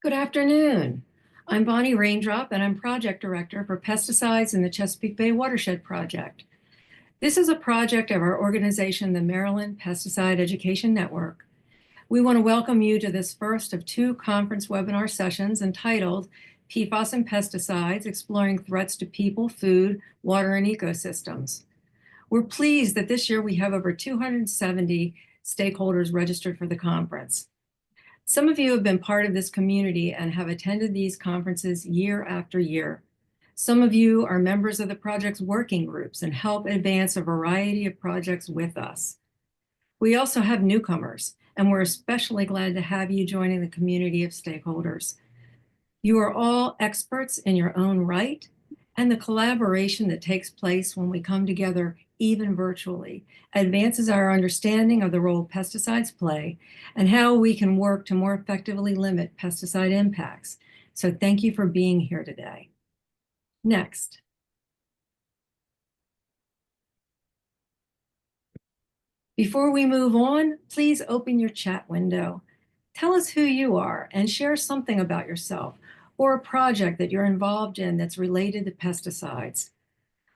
Good afternoon. I'm Bonnie Raindrop, and I'm Project Director for Pesticides in the Chesapeake Bay Watershed Project. This is a project of our organization, the Maryland Pesticide Education Network. We want to welcome you to this first of two conference webinar sessions entitled PFAS and Pesticides, Exploring Threats to People, Food, Water, and Ecosystems. We're pleased that this year we have over 270 stakeholders registered for the conference. Some of you have been part of this community and have attended these conferences year after year. Some of you are members of the project's working groups and help advance a variety of projects with us. We also have newcomers, and we're especially glad to have you joining the community of stakeholders. You are all experts in your own right, and the collaboration that takes place when we come together, even virtually, advances our understanding of the role pesticides play and how we can work to more effectively limit pesticide impacts. So thank you for being here today. Next. Before we move on, please open your chat window. Tell us who you are and share something about yourself or a project that you're involved in that's related to pesticides.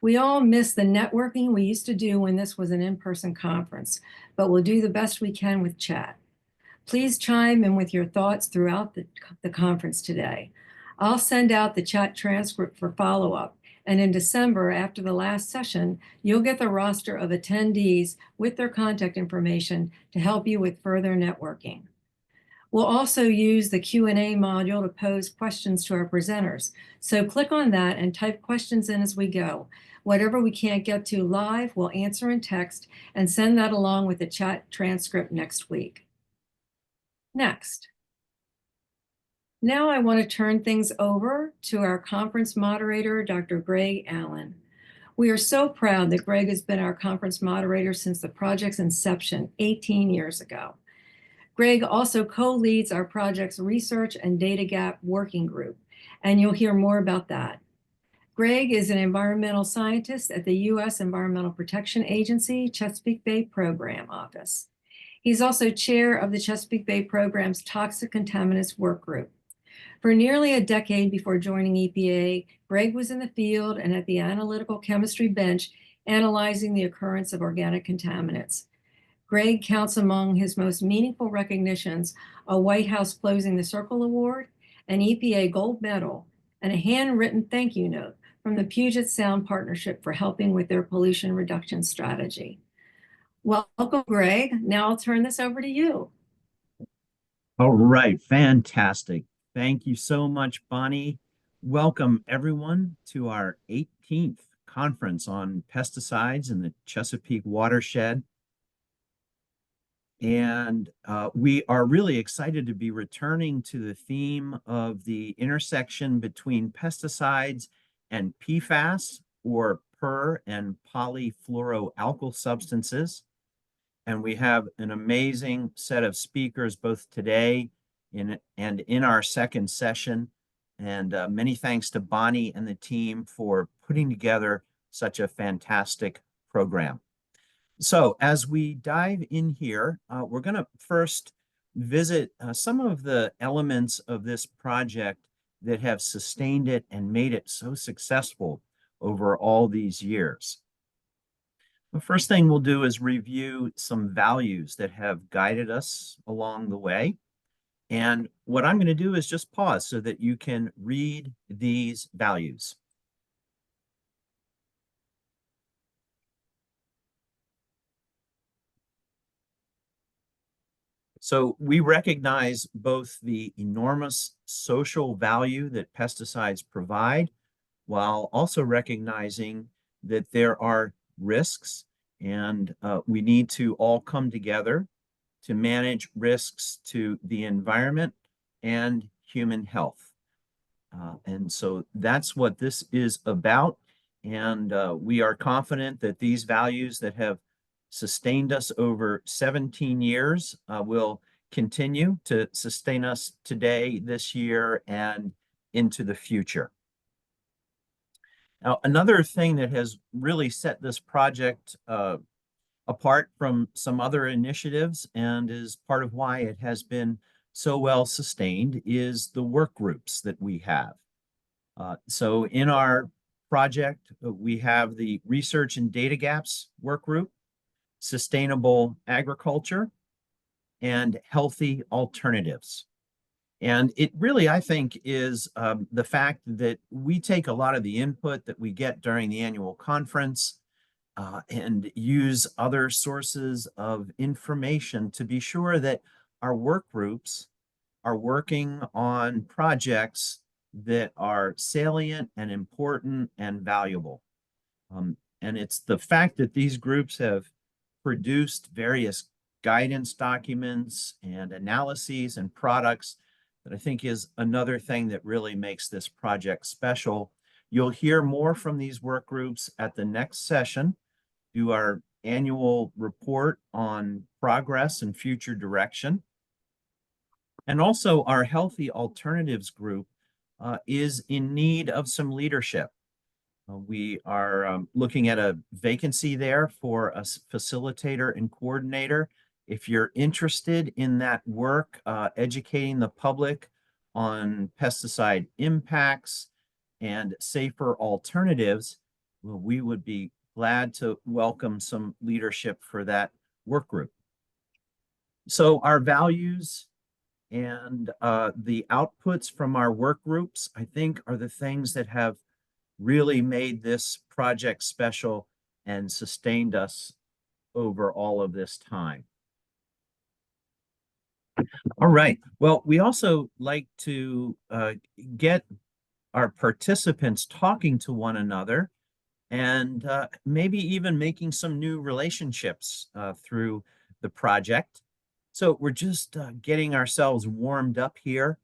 We all miss the networking we used to do when this was an in-person conference, but we'll do the best we can with chat. Please chime in with your thoughts throughout the conference today. I'll send out the chat transcript for follow-up, and in December, after the last session, you'll get the roster of attendees with their contact information to help you with further networking. We'll also use the Q&A module to pose questions to our presenters. So click on that and type questions in as we go. Whatever we can't get to live, we'll answer in text and send that along with the chat transcript next week. Next. Now I want to turn things over to our conference moderator, Dr. Greg Allen. We are so proud that Greg has been our conference moderator since the project's inception 18 years ago. Greg also co-leads our project's research and data gap working group, and you'll hear more about that. Greg is an environmental scientist at the U.S. Environmental Protection Agency Chesapeake Bay Program Office. He's also chair of the Chesapeake Bay Program's Toxic Contaminants Work Group. For nearly a decade before joining EPA, Greg was in the field and at the analytical chemistry bench analyzing the occurrence of organic contaminants. Greg counts among his most meaningful recognitions a White House Closing the Circle Award, an EPA Gold Medal, and a handwritten thank you note from the Puget Sound Partnership for helping with their pollution reduction strategy. Welcome, Greg. Now I'll turn this over to you. All right, fantastic. Thank you so much, Bonnie. Welcome, everyone, to our 18th conference on pesticides in the Chesapeake Watershed. And we are really excited to be returning to the theme of the intersection between pesticides and PFAS, or per and polyfluoroalkyl substances. And we have an amazing set of speakers both today and in our second session. And many thanks to Bonnie and the team for putting together such a fantastic program. So as we dive in here, we're going to first visit some of the elements of this project that have sustained it and made it so successful over all these years. The first thing we'll do is review some values that have guided us along the way. And what I'm going to do is just pause so that you can read these values. So we recognize both the enormous social value that pesticides provide, while also recognizing that there are risks, and we need to all come together to manage risks to the environment and human health. And so that's what this is about. And we are confident that these values that have sustained us over 17 years will continue to sustain us today, this year, and into the future. Now, another thing that has really set this project apart from some other initiatives and is part of why it has been so well sustained is the work groups that we have. So in our project, we have the Research and Data Gaps work group, Sustainable Agriculture, and Healthy Alternatives. And it really, I think, is the fact that we take a lot of the input that we get during the annual conference and use other sources of information to be sure that our work groups are working on projects that are salient and important and valuable. And it's the fact that these groups have produced various guidance documents and analyses and products that I think is another thing that really makes this project special. You'll hear more from these work groups at the next session, do our annual report on progress and future direction. And also our Healthy Alternatives group is in need of some leadership. We are looking at a vacancy there for a facilitator and coordinator. If you're interested in that work, educating the public on pesticide impacts and safer alternatives, well, we would be glad to welcome some leadership for that work group. So our values and the outputs from our work groups, I think, are the things that have really made this project special and sustained us over all of this time. All right. Well, we also like to get our participants talking to one another and maybe even making some new relationships through the project. So we're just getting ourselves warmed up here,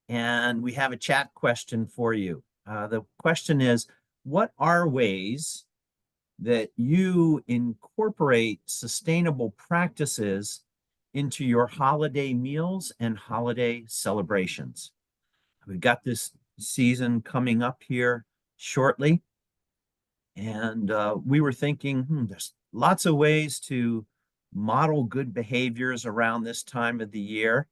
and we have a chat question for you. The question is, what are ways that you incorporate sustainable practices into your holiday meals and holiday celebrations? We've got this season coming up here shortly, and we were thinking, there's lots of ways to model good behaviors around this time of the year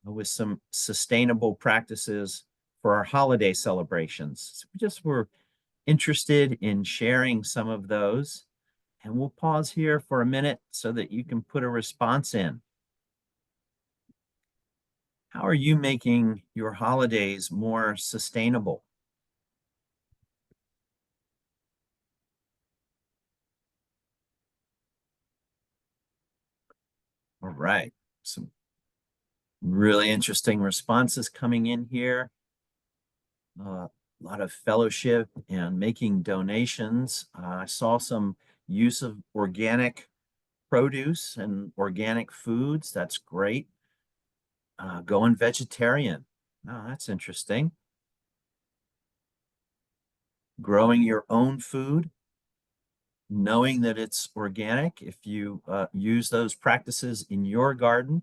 with some sustainable practices for our holiday celebrations. So we just were interested in sharing some of those. And we'll pause here for a minute so that you can put a response in. How are you making your holidays more sustainable? All right. Some really interesting responses coming in here. A lot of fellowship and making donations. I saw some use of organic produce and organic foods. That's great. Going vegetarian. Oh, that's interesting. Growing your own food, knowing that it's organic if you use those practices in your garden.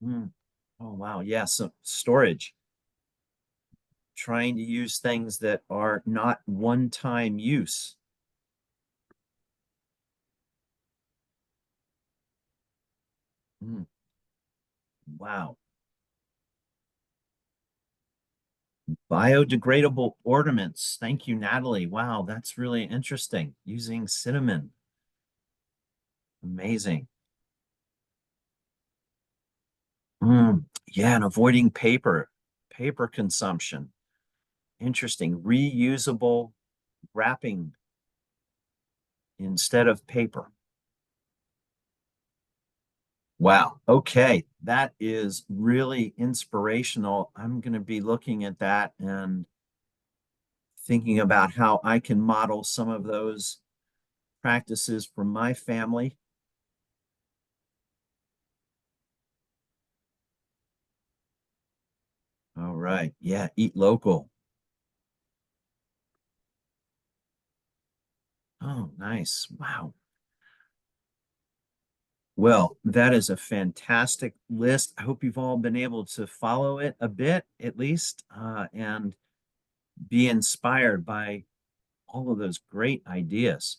Oh, wow. Yeah, so storage. Trying to use things that are not one-time use. Wow. Biodegradable ornaments. Thank you, Natalie. Wow, that's really interesting. Using cinnamon. Amazing. Yeah, and avoiding paper consumption. Interesting. Reusable wrapping instead of paper. Wow. Okay. That is really inspirational. I'm going to be looking at that and thinking about how I can model some of those practices for my family. All right. Yeah. Eat local. Oh, nice. Wow. Well, that is a fantastic list. I hope you've all been able to follow it a bit, at least, and be inspired by all of those great ideas.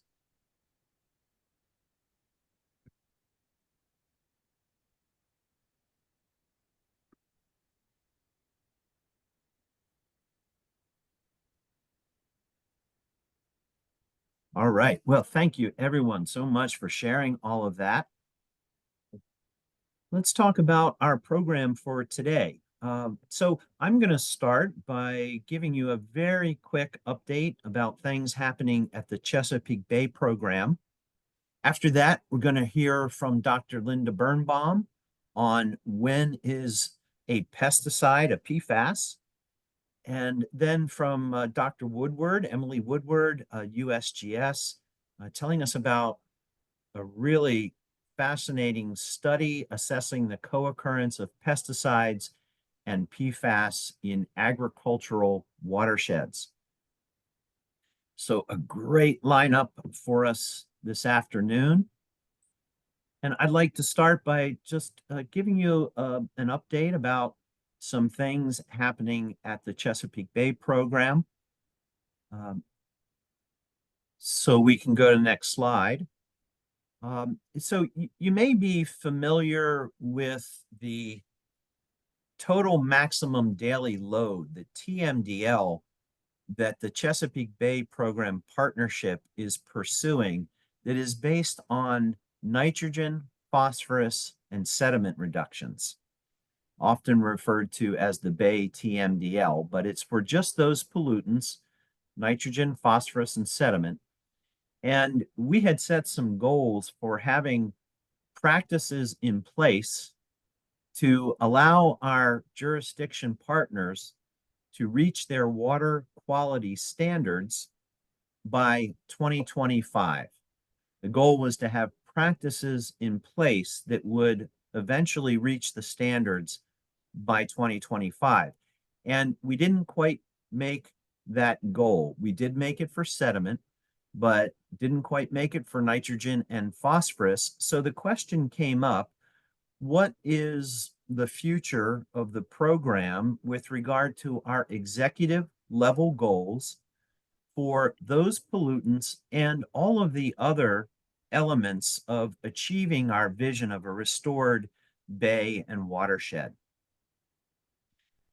All right. Well, thank you everyone so much for sharing all of that. Let's talk about our program for today. So I'm going to start by giving you a very quick update about things happening at the Chesapeake Bay program. After that, we're going to hear from Dr. Linda Birnbaum on when is a pesticide a PFAS, and then from Dr. Woodward, Emily Woodward, USGS, telling us about a really fascinating study assessing the co-occurrence of pesticides and PFAS in agricultural watersheds. So a great lineup for us this afternoon. And I'd like to start by just giving you an update about some things happening at the Chesapeake Bay program. So we can go to the next slide. So you may be familiar with the total maximum daily load, the TMDL, that the Chesapeake Bay program partnership is pursuing, that is based on nitrogen, phosphorus, and sediment reductions, often referred to as the Bay TMDL, but it's for just those pollutants, nitrogen, phosphorus, and sediment. And we had set some goals for having practices in place to allow our jurisdiction partners to reach their water quality standards by 2025. The goal was to have practices in place that would eventually reach the standards by 2025. And we didn't quite make that goal. We did make it for sediment, but didn't quite make it for nitrogen and phosphorus. So the question came up, what is the future of the program with regard to our executive level goals for those pollutants and all of the other elements of achieving our vision of a restored bay and watershed?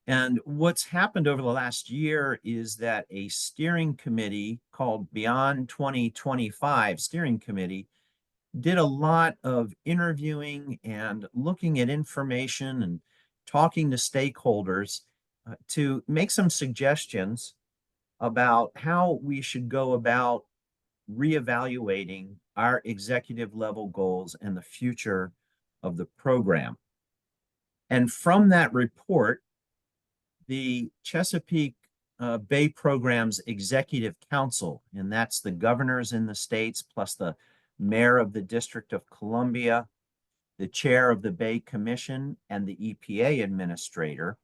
And what's happened over the last year is that a steering committee called Beyond 2025 Steering Committee did a lot of interviewing and looking at information and talking to stakeholders to make some suggestions about how we should go about reevaluating our executive level goals and the future of the program. And from that report, the Chesapeake Bay Program's Executive Council, and that's the governors in the states, plus the mayor of the District of Columbia, the chair of the Bay Commission, and the EPA administrator.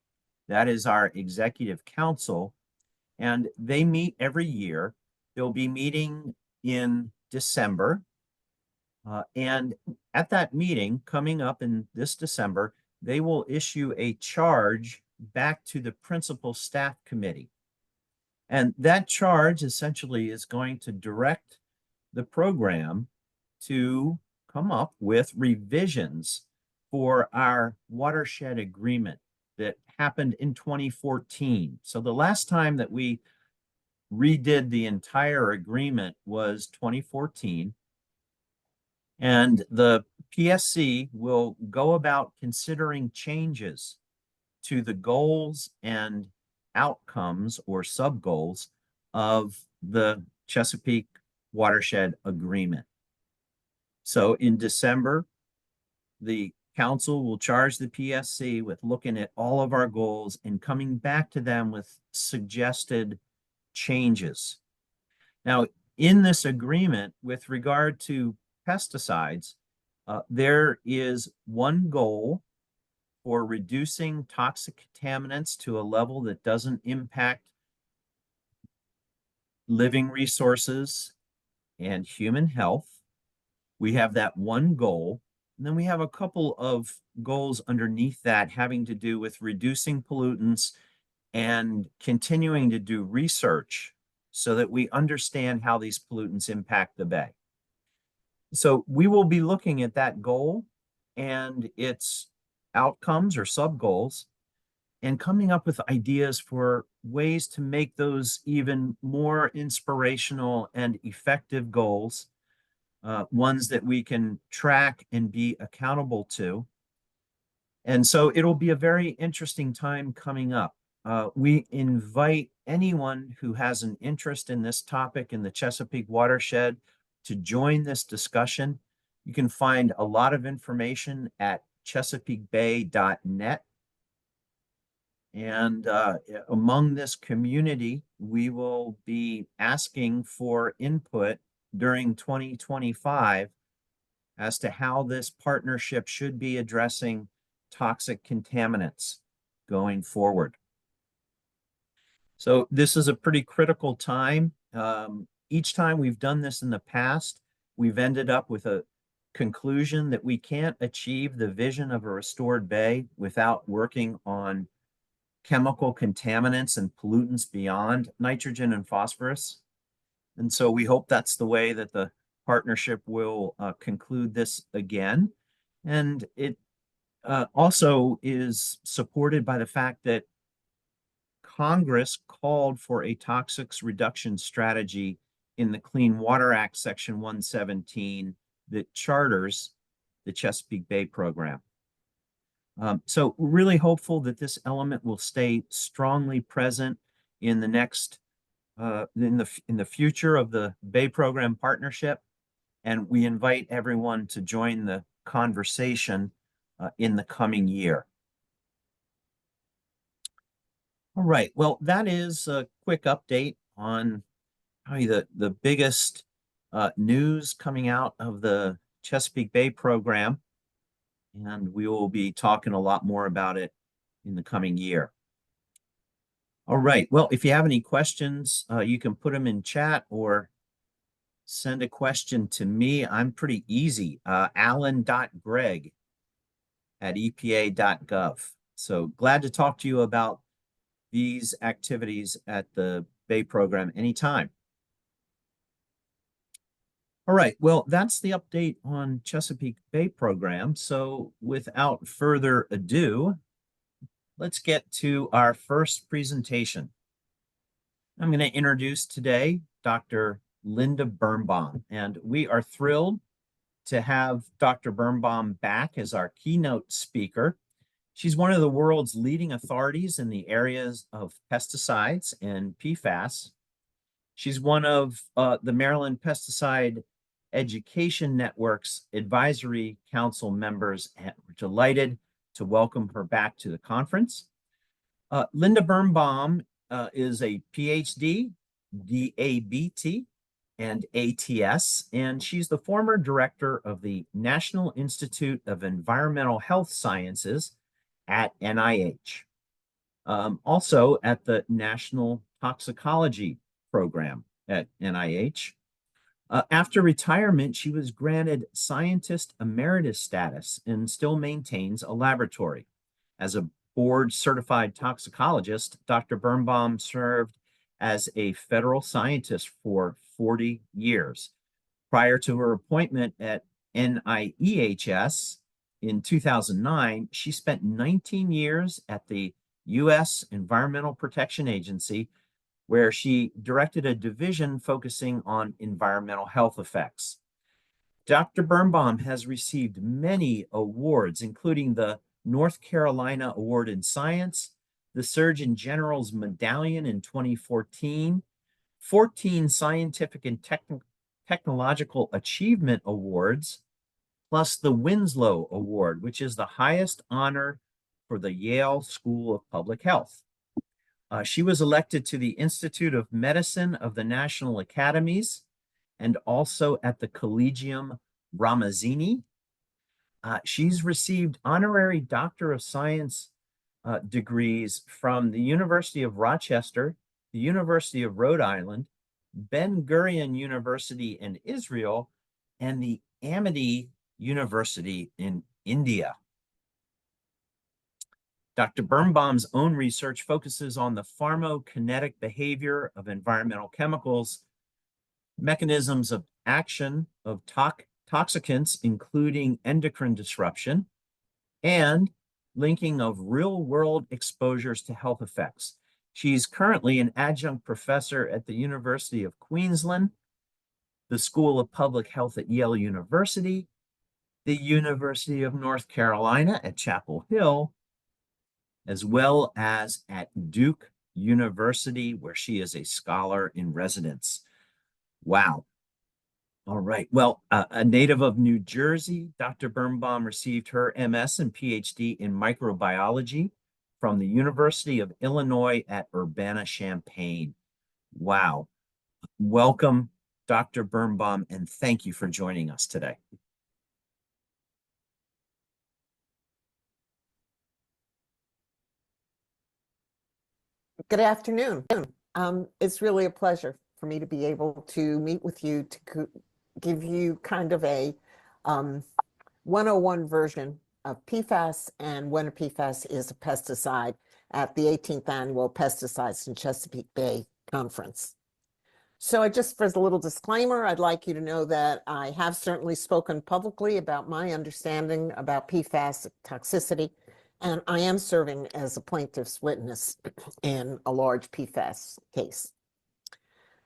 That is our Executive Council, and they meet every year. They'll be meeting in December, and at that meeting coming up in this December, they will issue a charge back to the principal staff committee. And that charge essentially is going to direct the program to come up with revisions for our watershed agreement that happened in 2014. So the last time that we redid the entire agreement was 2014. And the PSC will go about considering changes to the goals and outcomes or sub-goals of the Chesapeake Watershed Agreement. So in December, the council will charge the PSC with looking at all of our goals and coming back to them with suggested changes. Now, in this agreement, with regard to pesticides, there is one goal for reducing toxic contaminants to a level that doesn't impact living resources and human health. We have that one goal. And then we have a couple of goals underneath that having to do with reducing pollutants and continuing to do research so that we understand how these pollutants impact the bay. So we will be looking at that goal and its outcomes or sub-goals and coming up with ideas for ways to make those even more inspirational and effective goals, ones that we can track and be accountable to. And so it'll be a very interesting time coming up. We invite anyone who has an interest in this topic in the Chesapeake watershed to join this discussion. You can find a lot of information at chesapeakebay.net. And among this community, we will be asking for input during 2025 as to how this partnership should be addressing toxic contaminants going forward. So this is a pretty critical time. Each time we've done this in the past, we've ended up with a conclusion that we can't achieve the vision of a restored bay without working on chemical contaminants and pollutants beyond nitrogen and phosphorus. And so we hope that's the way that the partnership will conclude this again. And it also is supported by the fact that Congress called for a toxics reduction strategy in the Clean Water Act, Section 117, that charters the Chesapeake Bay program. So we're really hopeful that this element will stay strongly present in the next, in the future of the Bay Program partnership, and we invite everyone to join the conversation in the coming year. All right, well, that is a quick update on probably the biggest news coming out of the Chesapeake Bay program, and we will be talking a lot more about it in the coming year. All right, well, if you have any questions, you can put them in chat or send a question to me. I'm pretty easy, alan.greg@epa.gov. So glad to talk to you about these activities at the Bay program anytime. All right, well, that's the update on Chesapeake Bay program. So without further ado, let's get to our first presentation. I'm going to introduce today Dr. Linda Birnbaum, and we are thrilled to have Dr. Birnbaum back as our keynote speaker. She's one of the world's leading authorities in the areas of pesticides and PFAS. She's one of the Maryland Pesticide Education Network's advisory council members, and we're delighted to welcome her back to the conference. Linda Birnbaum is a PhD, DABT, and ATS, and she's the former director of the National Institute of Environmental Health Sciences at NIH. Also at the National Toxicology Program at NIH. After retirement, she was granted Scientist Emeritus status and still maintains a laboratory. As a board-certified toxicologist, Dr. Birnbaum served as a federal scientist for 40 years. Prior to her appointment at NIEHS in 2009, she spent 19 years at the U.S. Environmental Protection Agency, where she directed a division focusing on environmental health effects. Dr. Birnbaum has received many awards, including the North Carolina Award in Science, the Surgeon General's Medallion in 2014, 14 Scientific and Technological Achievement Awards, plus the Winslow Award, which is the highest honor for the Yale School of Public Health. She was elected to the Institute of Medicine of the National Academies and also at the Collegium Ramazzini. She's received honorary Doctor of Science degrees from the University of Rochester, the University of Rhode Island, Ben Gurion University in Israel, and the Amity University in India. Dr. Birnbaum's own research focuses on the pharmacokinetic behavior of environmental chemicals, mechanisms of action of toxicants, including endocrine disruption, and linking of real-world exposures to health effects. She's currently an adjunct professor at the University of Queensland, the School of Public Health at Yale University, the University of North Carolina at Chapel Hill, as well as at Duke University, where she is a scholar in residence. Wow. All right. Well, a native of New Jersey, Dr. Birnbaum received her MS and PhD in microbiology from the University of Illinois at Urbana-Champaign. Wow. Welcome, Dr. Birnbaum, and thank you for joining us today. Good afternoon. It's really a pleasure for me to be able to meet with you to give you kind of a 101 version of PFAS and when a PFAS is a pesticide at the 18th Annual Pesticides in Chesapeake Bay Conference. So just as a little disclaimer, I'd like you to know that I have certainly spoken publicly about my understanding about PFAS toxicity, and I am serving as a plaintiff's witness in a large PFAS case.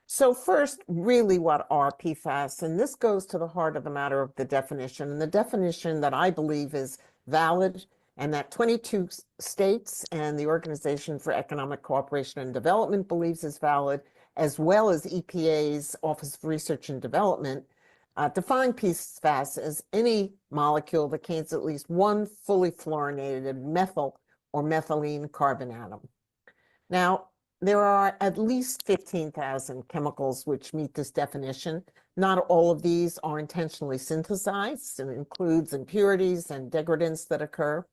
So first, really, what are PFAS? And this goes to the heart of the matter of the definition. And the definition that I believe is valid and that 22 states and the Organization for Economic Cooperation and Development believes is valid, as well as EPA's Office of Research and Development, define PFAS as any molecule that contains at least one fully fluorinated methyl or methylene carbon atom. Now, there are at least 15,000 chemicals which meet this definition. Not all of these are intentionally synthesized. It includes impurities and degradants that occur.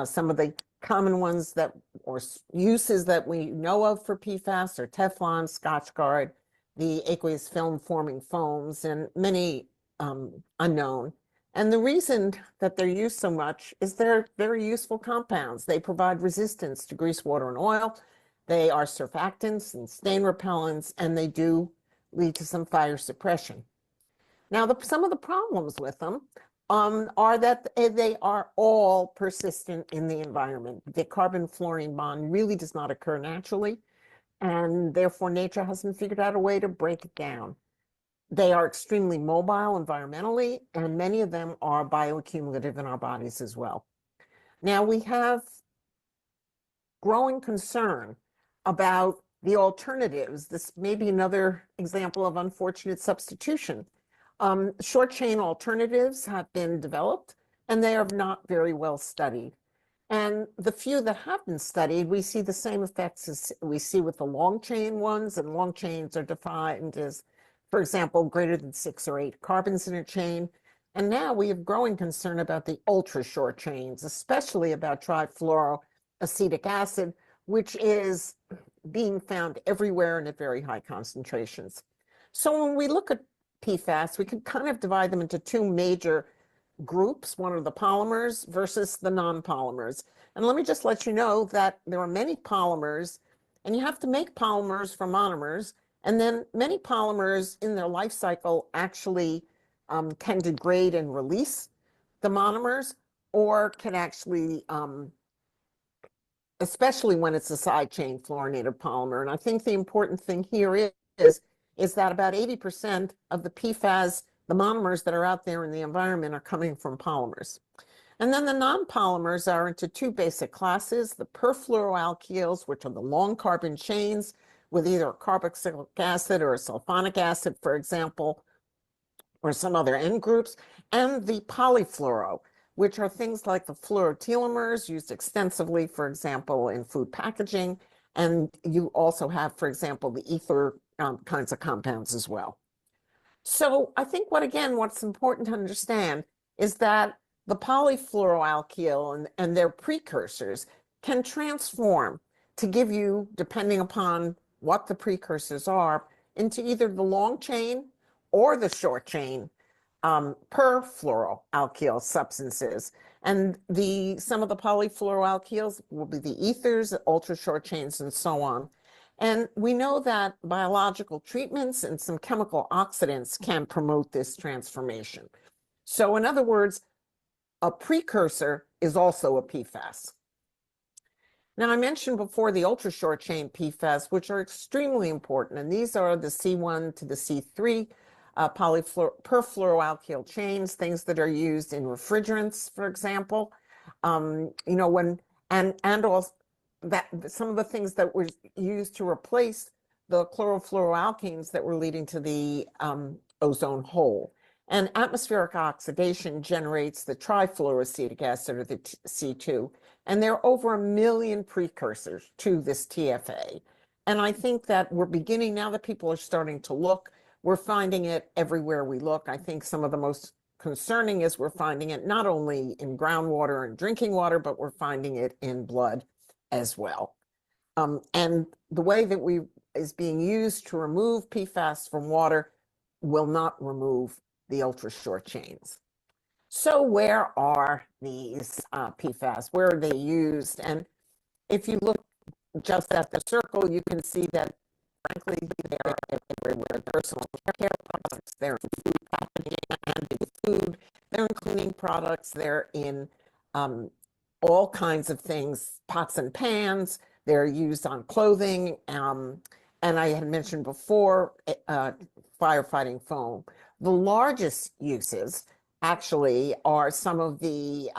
Some of the common ones that, or uses that we know of for PFAS are Teflon, Scotchgard, the aqueous film forming foams, and many unknown. And the reason that they're used so much is they're very useful compounds. They provide resistance to grease, water, and oil. They are surfactants and stain repellents, and they do lead to some fire suppression. Now, some of the problems with them are that they are all persistent in the environment. The carbon-fluorine bond really does not occur naturally, and therefore nature hasn't figured out a way to break it down. They are extremely mobile environmentally, and many of them are bioaccumulative in our bodies as well. Now, we have growing concern about the alternatives. This may be another example of unfortunate substitution. Short chain alternatives have been developed, and they are not very well studied. And the few that have been studied, we see the same effects as we see with the long chain ones, and long chains are defined as, for example, greater than 6 or 8 carbons in a chain. And now we have growing concern about the ultra short chains, especially about trifluoroacetic acid, which is being found everywhere and at very high concentrations. So when we look at PFAS, we can kind of divide them into two major groups. One are the polymers versus the non-polymers. And let me just let you know that there are many polymers, and you have to make polymers from monomers. And then many polymers in their life cycle actually can degrade and release the monomers, or can actually especially when it's a side chain fluorinated polymer. And I think the important thing here is that about 80% of the PFAS, the monomers that are out there in the environment, are coming from polymers. And then the non-polymers are into two basic classes: the perfluoroalkyls, which are the long carbon chains with either a carboxylic acid or a sulfonic acid, for example, or some other end groups, and the polyfluoro, which are things like the fluorotelomers used extensively, for example, in food packaging. And you also have, for example, the ether kinds of compounds as well. So I think what's important to understand is that the polyfluoroalkyl and their precursors can transform to give you, depending upon what the precursors are, into either the long chain or the short chain perfluoroalkyl substances. And some of the polyfluoroalkyls will be the ethers, ultra short chains, and so on. And we know that biological treatments and some chemical oxidants can promote this transformation. So in other words, a precursor is also a PFAS. Now, I mentioned before the ultra short chain PFAS, which are extremely important, and these are the C1 to the C3 perfluoroalkyl chains, things that are used in refrigerants, for example. And also that some of the things that were used to replace the chlorofluoroalkenes that were leading to the ozone hole. And atmospheric oxidation generates the trifluoroacetic acid, or the C2, and there are over 1 million precursors to this TFA. And I think that we're beginning, now that people are starting to look, we're finding it everywhere we look. I think some of the most concerning is we're finding it not only in groundwater and drinking water, but we're finding it in blood as well. And the way that is being used to remove PFAS from water will not remove the ultra short chains. So where are these PFAS? Where are they used? And if you look just at the circle, you can see that, frankly, they're everywhere. Personal care products, they're in food packaging and in food, they're in cleaning products, they're in all kinds of things, pots and pans, they're used on clothing, and I had mentioned before, firefighting foam. The largest uses actually are some of the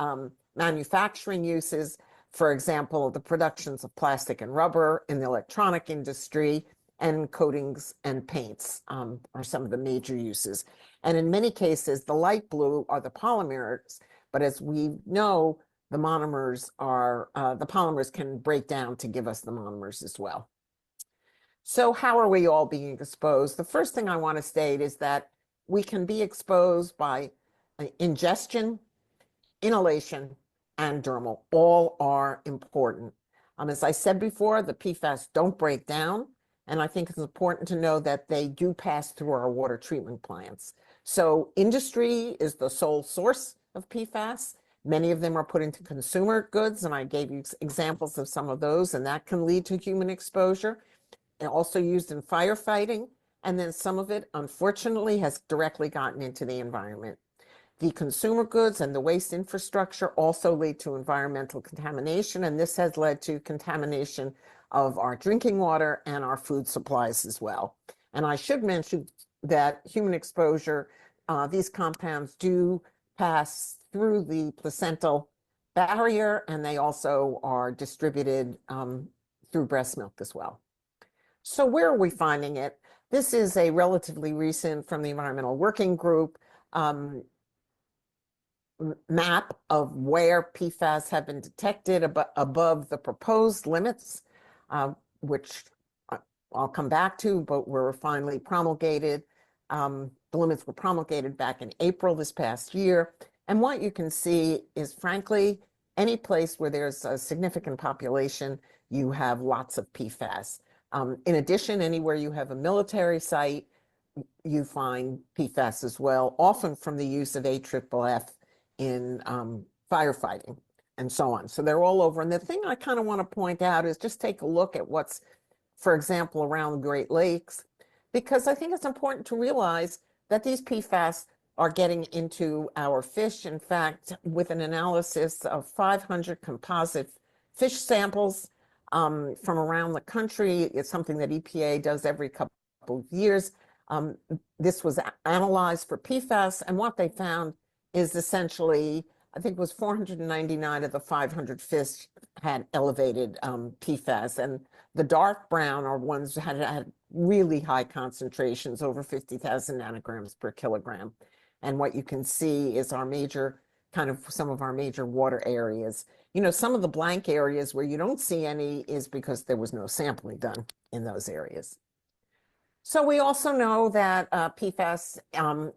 manufacturing uses. For example, the productions of plastic and rubber in the electronic industry, and coatings and paints are some of the major uses. And in many cases, the light blue are the polymers, but as we know, the monomers are, the polymers can break down to give us the monomers as well. So how are we all being exposed? The first thing I want to state is that we can be exposed by ingestion, inhalation, and dermal. All are important. As I said before, the PFAS don't break down, and I think it's important to know that they do pass through our water treatment plants. So industry is the sole source of PFAS. Many of them are put into consumer goods, and I gave you examples of some of those, and that can lead to human exposure. And also used in firefighting, and then some of it, unfortunately, has directly gotten into the environment. The consumer goods and the waste infrastructure also lead to environmental contamination, and this has led to contamination of our drinking water and our food supplies as well. And I should mention that human exposure, these compounds do pass through the placental barrier, and they also are distributed through breast milk as well. So where are we finding it? This is a relatively recent, from the Environmental Working Group, map of where PFAS have been detected above the proposed limits, which I'll come back to, but were finally promulgated. The limits were promulgated back in April this past year. And what you can see is, frankly, any place where there's a significant population, you have lots of PFAS. In addition, anywhere you have a military site, you find PFAS as well, often from the use of AFFF in firefighting and so on. So they're all over. And the thing I kind of want to point out is just take a look at what's, for example, around the Great Lakes, because I think it's important to realize that these PFAS are getting into our fish. In fact, with an analysis of 500 composite fish samples from around the country, it's something that EPA does every couple of years. This was analyzed for PFAS, and what they found is essentially, I think it was 499 of the 500 fish had elevated PFAS, and the dark brown are ones that had really high concentrations, over 50,000 nanograms per kilogram. And what you can see is our major, kind of some of our major water areas. You know, some of the blank areas where you don't see any is because there was no sampling done in those areas. So we also know that PFAS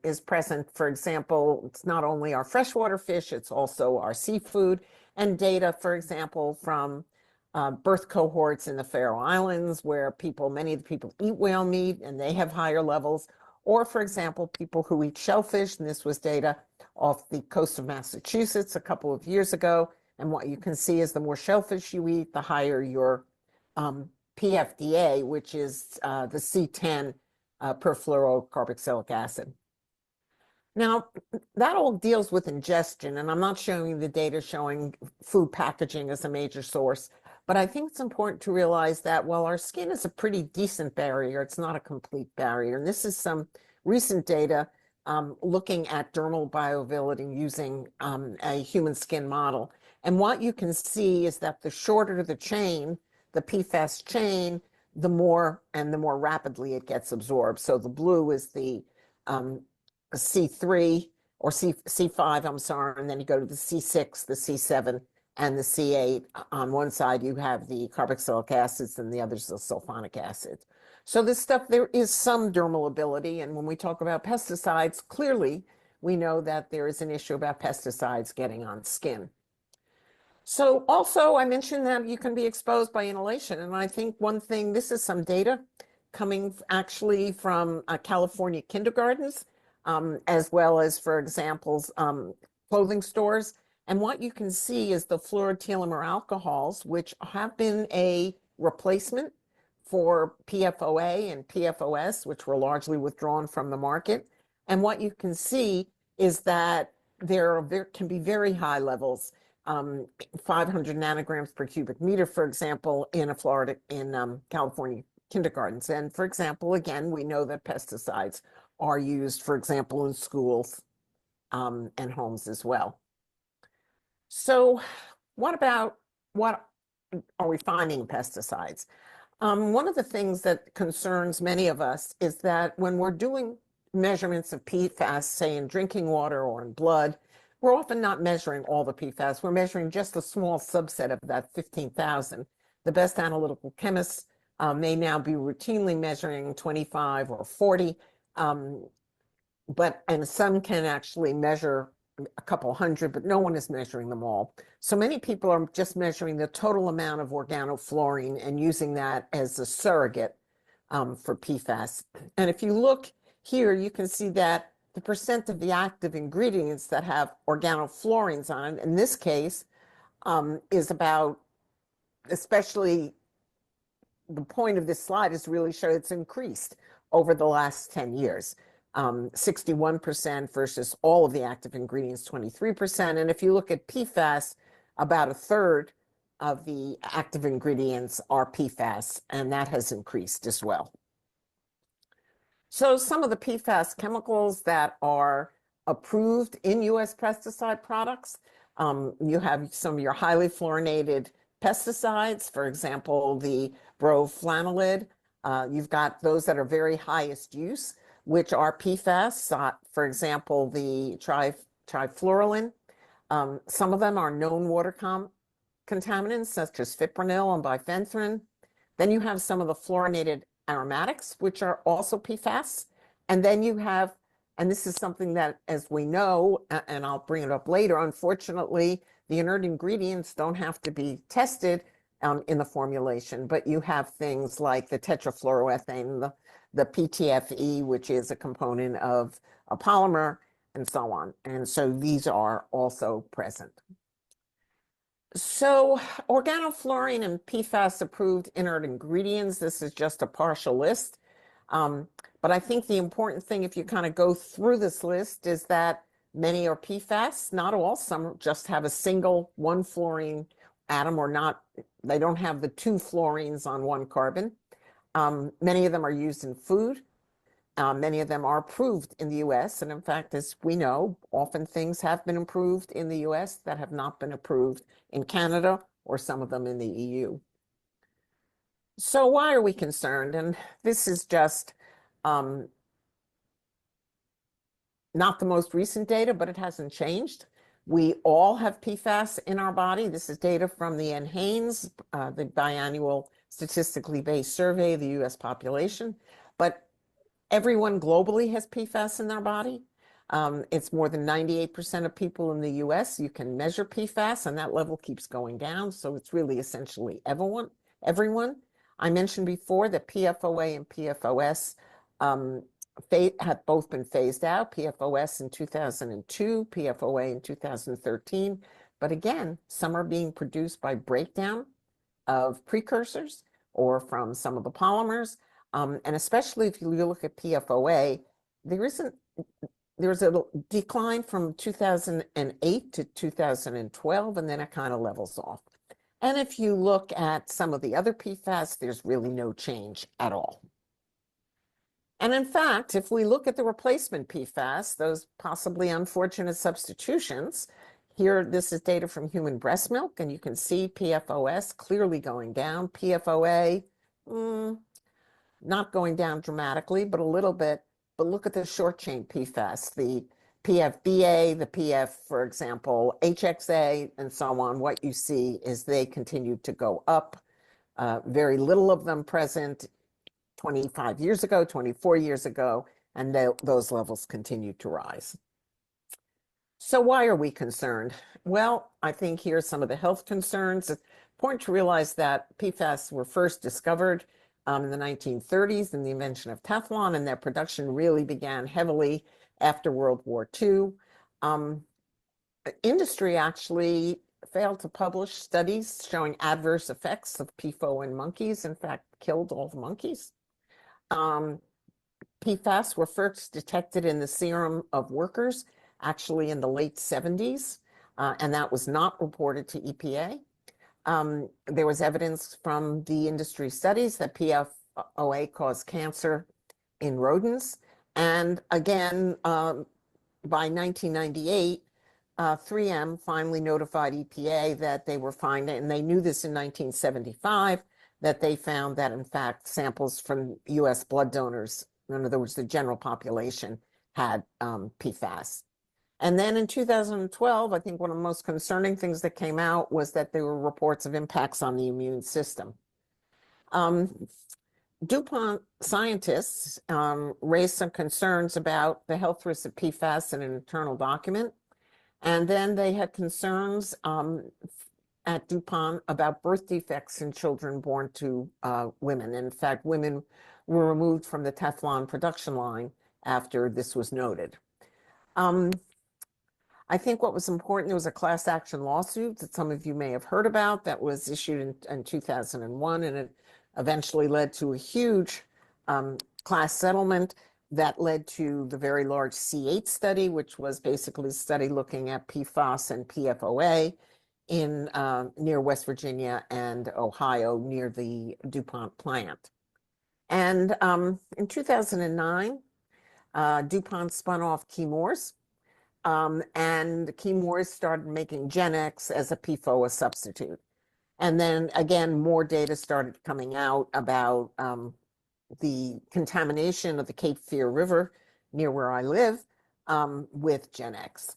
is present, for example, it's not only our freshwater fish, it's also our seafood, and data, for example, from birth cohorts in the Faroe Islands, where many of the people eat whale meat and they have higher levels, or, for example, people who eat shellfish, and this was data off the coast of Massachusetts a couple of years ago, and what you can see is the more shellfish you eat, the higher your PFDA, which is the C10 perfluorocarboxylic acid. Now, that all deals with ingestion, and I'm not showing you the data showing food packaging as a major source, But I think it's important to realize that while our skin is a pretty decent barrier, it's not a complete barrier. And this is some recent data looking at dermal bioavailability using a human skin model. And what you can see is that the shorter the chain, the PFAS chain, the more rapidly it gets absorbed. So the blue is the C3 or C5, I'm sorry, and then you go to the C6, the C7, and the C8. On one side, you have the carboxylic acids, and the other is the sulfonic acid. So this stuff, there is some dermal ability, and when we talk about pesticides, clearly we know that there is an issue about pesticides getting on skin. So also, I mentioned that you can be exposed by inhalation, and I think one thing, this is some data coming actually from California kindergartens, as well as, for examples, clothing stores. And what you can see is the fluorotelomere alcohols, which have been a replacement for PFOA and PFOS, which were largely withdrawn from the market. And what you can see is that there can be very high levels, 500 nanograms per cubic meter, for example, in California kindergartens. And for example, again, we know that pesticides are used, for example, in schools and homes as well. So what are we finding in pesticides? One of the things that concerns many of us is that when we're doing measurements of PFAS, say in drinking water or in blood, we're often not measuring all the PFAS. We're measuring just a small subset of that 15,000. The best analytical chemists may now be routinely measuring 25 or 40, and some can actually measure a couple hundred, but no one is measuring them all. So many people are just measuring the total amount of organofluorine and using that as a surrogate for PFAS. And if you look here, you can see that the percent of the active ingredients that have organofluorines on, in this case, is about, especially the point of this slide is really show it's increased over the last 10 years. 61% versus all of the active ingredients, 23%. And if you look at PFAS, about a third of the active ingredients are PFAS, and that has increased as well. So some of the PFAS chemicals that are approved in U.S. pesticide products, you have some of your highly fluorinated pesticides, for example, the broflanilide. You've got those that are very highest use, which are PFAS, for example, the trifluoralin. Some of them are known water contaminants, such as fipronil and bifenthrin. Then you have some of the fluorinated aromatics, which are also PFAS. And then you have, and this is something that, as we know, and I'll bring it up later, unfortunately, the inert ingredients don't have to be tested in the formulation, but you have things like the tetrafluoroethane, the PTFE, which is a component of a polymer, and so on. And so these are also present. So organofluorine and PFAS approved inert ingredients, this is just a partial list. But I think the important thing, if you kind of go through this list, is that many are PFAS, not all. Some just have a single one fluorine atom, or not, they don't have the two fluorines on one carbon. Many of them are used in food. Many of them are approved in the US. And in fact, as we know, often things have been approved in the US that have not been approved in Canada, or some of them in the EU. So why are we concerned? And this is just not the most recent data, but it hasn't changed. We all have PFAS in our body. This is data from the NHANES, the biannual statistically based survey of the US population. But everyone globally has PFAS in their body. It's more than 98% of people in the US. You can measure PFAS, and that level keeps going down. So it's really essentially everyone. I mentioned before that PFOA and PFOS have both been phased out, PFOS in 2002, PFOA in 2013. But again, some are being produced by breakdown of precursors or from some of the polymers. And especially if you look at PFOA, there's a decline from 2008 to 2012, and then it kind of levels off. And if you look at some of the other PFAS, there's really no change at all. And in fact, if we look at the replacement PFAS, those possibly unfortunate substitutions, here, this is data from human breast milk, and you can see PFOS clearly going down. PFOA, not going down dramatically, but a little bit. But look at the short chain PFAS, the PFBA, the PF, for example, HXA, and so on. What you see is they continue to go up. Very little of them present 25 years ago, 24 years ago, and those levels continue to rise. So why are we concerned? Well, I think here's some of the health concerns. It's important to realize that PFAS were first discovered in the 1930s in the invention of Teflon, and their production really began heavily after World War II. Industry actually failed to publish studies showing adverse effects of PFOA in monkeys, in fact, killed all the monkeys. PFAS were first detected in the serum of workers, actually in the late 70s, and that was not reported to EPA. There was evidence from the industry studies that PFOA caused cancer in rodents. And again, by 1998, 3M finally notified EPA that they were finding, and they knew this in 1975, that they found that, in fact, samples from US blood donors, in other words, the general population, had PFAS. And then in 2012, I think one of the most concerning things that came out was that there were reports of impacts on the immune system. DuPont scientists raised some concerns about the health risks of PFAS in an internal document. And then they had concerns at DuPont about birth defects in children born to women. In fact, women were removed from the Teflon production line after this was noted. I think what was important, there was a class action lawsuit that some of you may have heard about that was issued in 2001, and it eventually led to a huge class settlement that led to the very large C8 study, which was basically a study looking at PFAS and PFOA in near West Virginia and Ohio, near the DuPont plant. And in 2009, DuPont spun off Chemours, and Chemours started making Gen-X as a PFOA substitute. And then again, more data started coming out about the contamination of the Cape Fear River near where I live with Gen-X.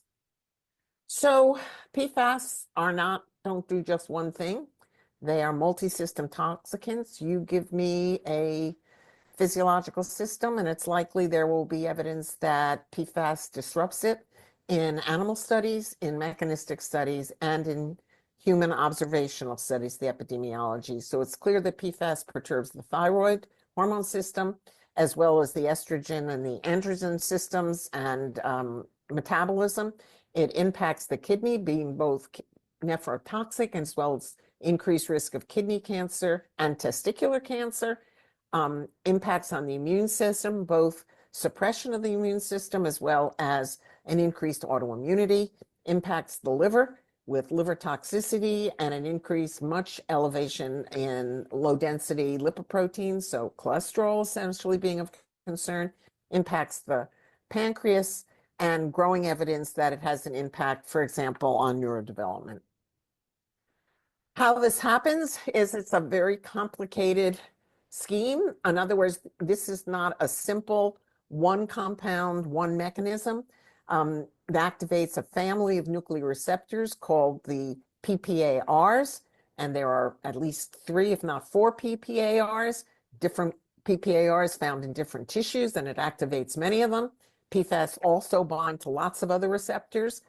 So PFAS don't do just one thing. They are multi-system toxicants. You give me a physiological system, and it's likely there will be evidence that PFAS disrupts it in animal studies, in mechanistic studies, and in human observational studies, the epidemiology. So it's clear that PFAS perturbs the thyroid hormone system, as well as the estrogen and the androgen systems and metabolism. It impacts the kidney, being both nephrotoxic as well as increased risk of kidney cancer and testicular cancer. Impacts on the immune system, both suppression of the immune system as well as an increased autoimmunity. Impacts the liver with liver toxicity and an increased much elevation in low density lipoproteins, so cholesterol essentially being of concern. Impacts the pancreas, and growing evidence that it has an impact, for example, on neurodevelopment. How this happens is it's a very complicated scheme. In other words, this is not a simple one compound, one mechanism. That activates a family of nuclear receptors called the PPARs, and there are at least 3, if not 4 PPARs, different PPARs found in different tissues, and it activates many of them. PFAS also bind to lots of other receptors,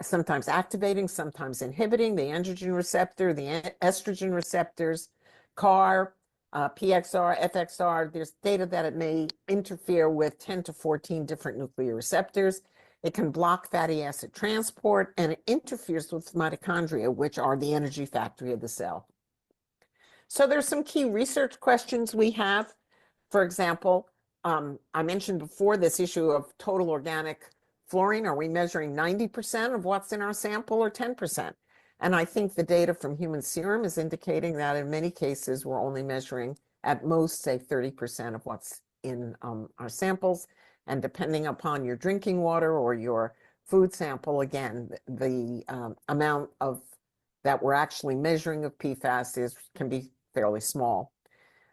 sometimes activating, sometimes inhibiting, the androgen receptor, the estrogen receptors, CAR, PXR, FXR. There's data that it may interfere with 10 to 14 different nuclear receptors. It can block fatty acid transport, and it interferes with mitochondria, which are the energy factory of the cell. So there's some key research questions we have. For example, I mentioned before this issue of total organic fluorine. Are we measuring 90% of what's in our sample or 10%? And I think the data from human serum is indicating that in many cases, we're only measuring at most, say, 30% of what's in our samples. And depending upon your drinking water or your food sample, again, the amount of that we're actually measuring of PFAS can be fairly small.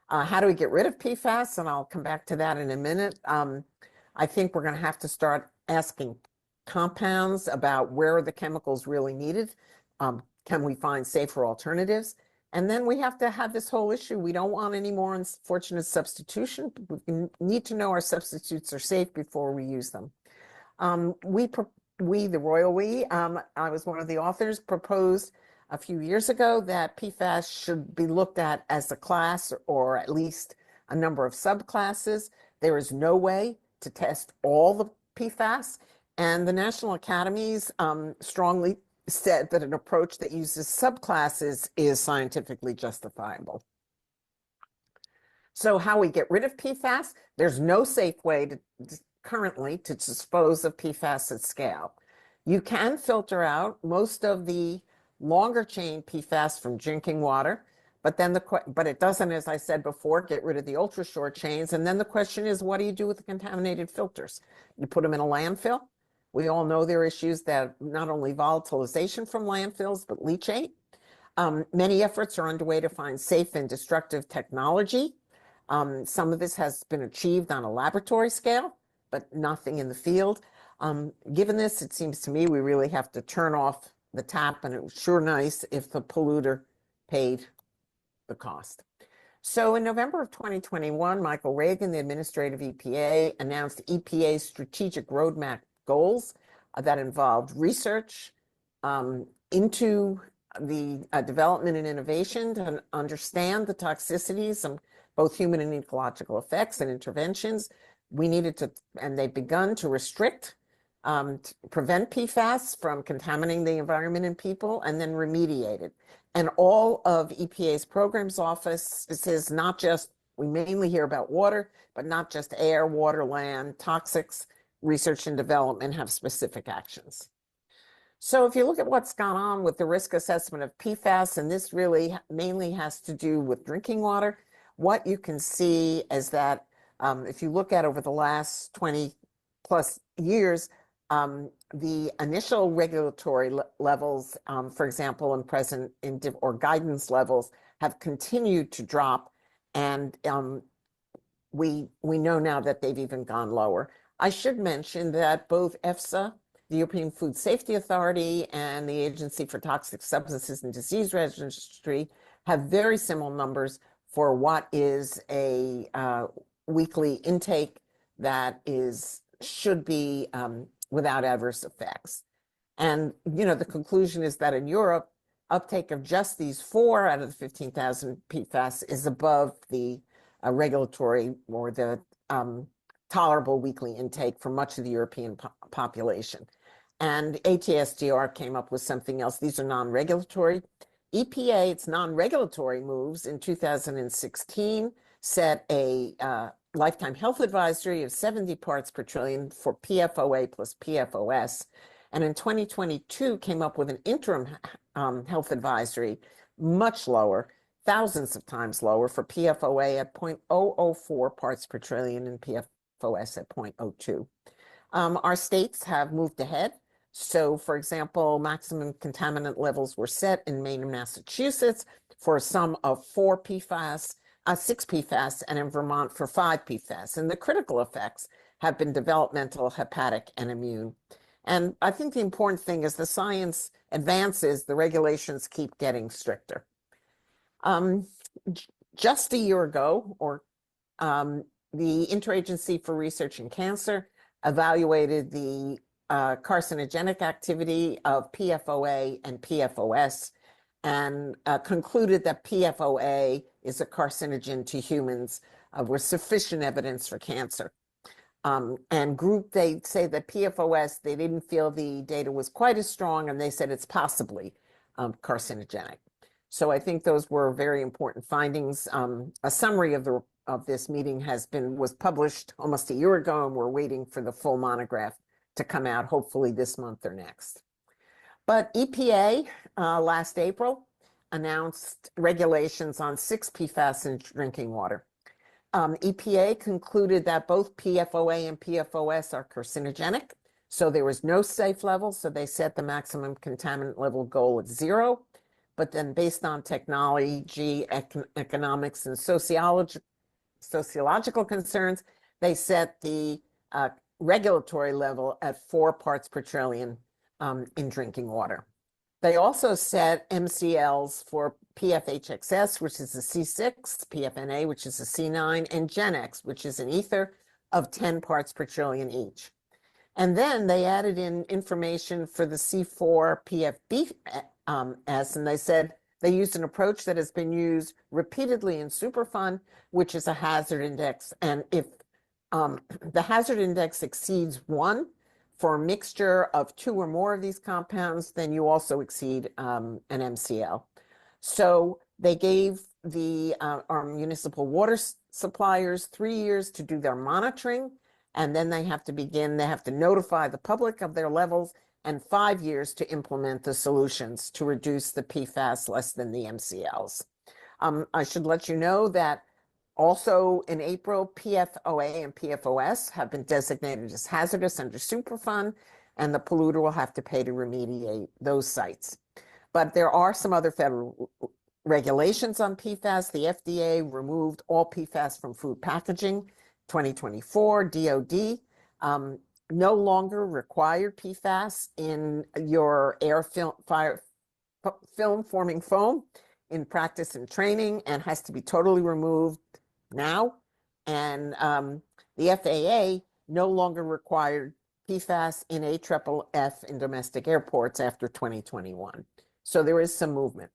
How do we get rid of PFAS? And I'll come back to that in a minute. I think we're going to have to start asking compounds about where are the chemicals really needed. Can we find safer alternatives? And then we have to have this whole issue. We don't want any more unfortunate substitution. We need to know our substitutes are safe before we use them. The royal we, I was one of the authors, proposed a few years ago that PFAS should be looked at as a class or at least a number of subclasses. There is no way to test all the PFAS, and the National Academies strongly said that an approach that uses subclasses is scientifically justifiable. So how we get rid of PFAS, there's no safe way currently to dispose of PFAS at scale. You can filter out most of the longer chain PFAS from drinking water, but it doesn't, as I said before, get rid of the ultra short chains. And then the question is, what do you do with the contaminated filters? You put them in a landfill. We all know there are issues that not only volatilization from landfills, but leachate. Many efforts are underway to find safe and destructive technology. Some of this has been achieved on a laboratory scale, but nothing in the field. Given this, it seems to me we really have to turn off the tap, and it was sure nice if the polluter paid the cost. So in November of 2021, Michael Regan, the administrator of EPA, announced EPA's strategic roadmap goals that involved research into the development and innovation to understand the toxicities of both human and ecological effects and interventions. We needed to, and they've begun to restrict, to prevent PFAS from contaminating the environment and people, and then remediate it. And all of EPA's programs office is not just, we mainly hear about water, but not just air, water, land, toxics, research and development have specific actions. So if you look at what's gone on with the risk assessment of PFAS, and this really mainly has to do with drinking water, what you can see is that if you look at over the last 20 plus years, the initial regulatory levels, for example, and present in or guidance levels have continued to drop, and we know now that they've even gone lower. I should mention that both EFSA, the European Food Safety Authority, and the Agency for Toxic Substances and Disease Registry have very similar numbers for what is a weekly intake that should be without adverse effects. And, the conclusion is that in Europe, uptake of just these 4 out of the 15,000 PFAS is above the regulatory or the tolerable weekly intake for much of the European population. And ATSDR came up with something else. These are non-regulatory. EPA, its non-regulatory moves in 2016 set a lifetime health advisory of 70 parts per trillion for PFOA plus PFOS. And in 2022 came up with an interim health advisory, much lower, thousands of times lower, for PFOA at 0.004 parts per trillion and PFOS at 0.02. Our states have moved ahead. So, for example, maximum contaminant levels were set in Maine and Massachusetts for a sum of 6 PFAS, and in Vermont for 5 PFAS. And the critical effects have been developmental, hepatic, and immune. And I think the important thing is the science advances, the regulations keep getting stricter. Just a year ago, the Interagency for Research in Cancer evaluated the carcinogenic activity of PFOA and PFOS, and concluded that PFOA is a carcinogen to humans with sufficient evidence for cancer. They say that PFOS, they didn't feel the data was quite as strong, and they said it's possibly carcinogenic. So I think those were very important findings. A summary of this meeting was published almost a year ago, and we're waiting for the full monograph to come out, hopefully this month or next. But EPA last April announced regulations on 6 PFAS in drinking water. EPA concluded that both PFOA and PFOS are carcinogenic, so there was no safe level, so they set the maximum contaminant level goal at 0. But then based on technology, economics, and sociological concerns, they set the regulatory level at 4 parts per trillion in drinking water. They also set MCLs for PFHXS, which is a C6, PFNA, which is a C9, and GenX, which is an ether of 10 parts per trillion each. And then they added in information for the C4 PFBS, and they said they used an approach that has been used repeatedly in Superfund, which is a hazard index. And if the hazard index exceeds 1 for a mixture of 2 or more of these compounds, then you also exceed an MCL. So they gave our municipal water suppliers 3 years to do their monitoring, and then they have to notify the public of their levels, and 5 years to implement the solutions to reduce the PFAS less than the MCLs. I should let you know that also in April, PFOA and PFOS have been designated as hazardous under Superfund, and the polluter will have to pay to remediate those sites. But there are some other federal regulations on PFAS. The FDA removed all PFAS from food packaging. 2024, DOD no longer required PFAS in your air film forming foam in practice and training, and has to be totally removed now. And the FAA no longer required PFAS in AFFF in domestic airports after 2021. So there is some movement.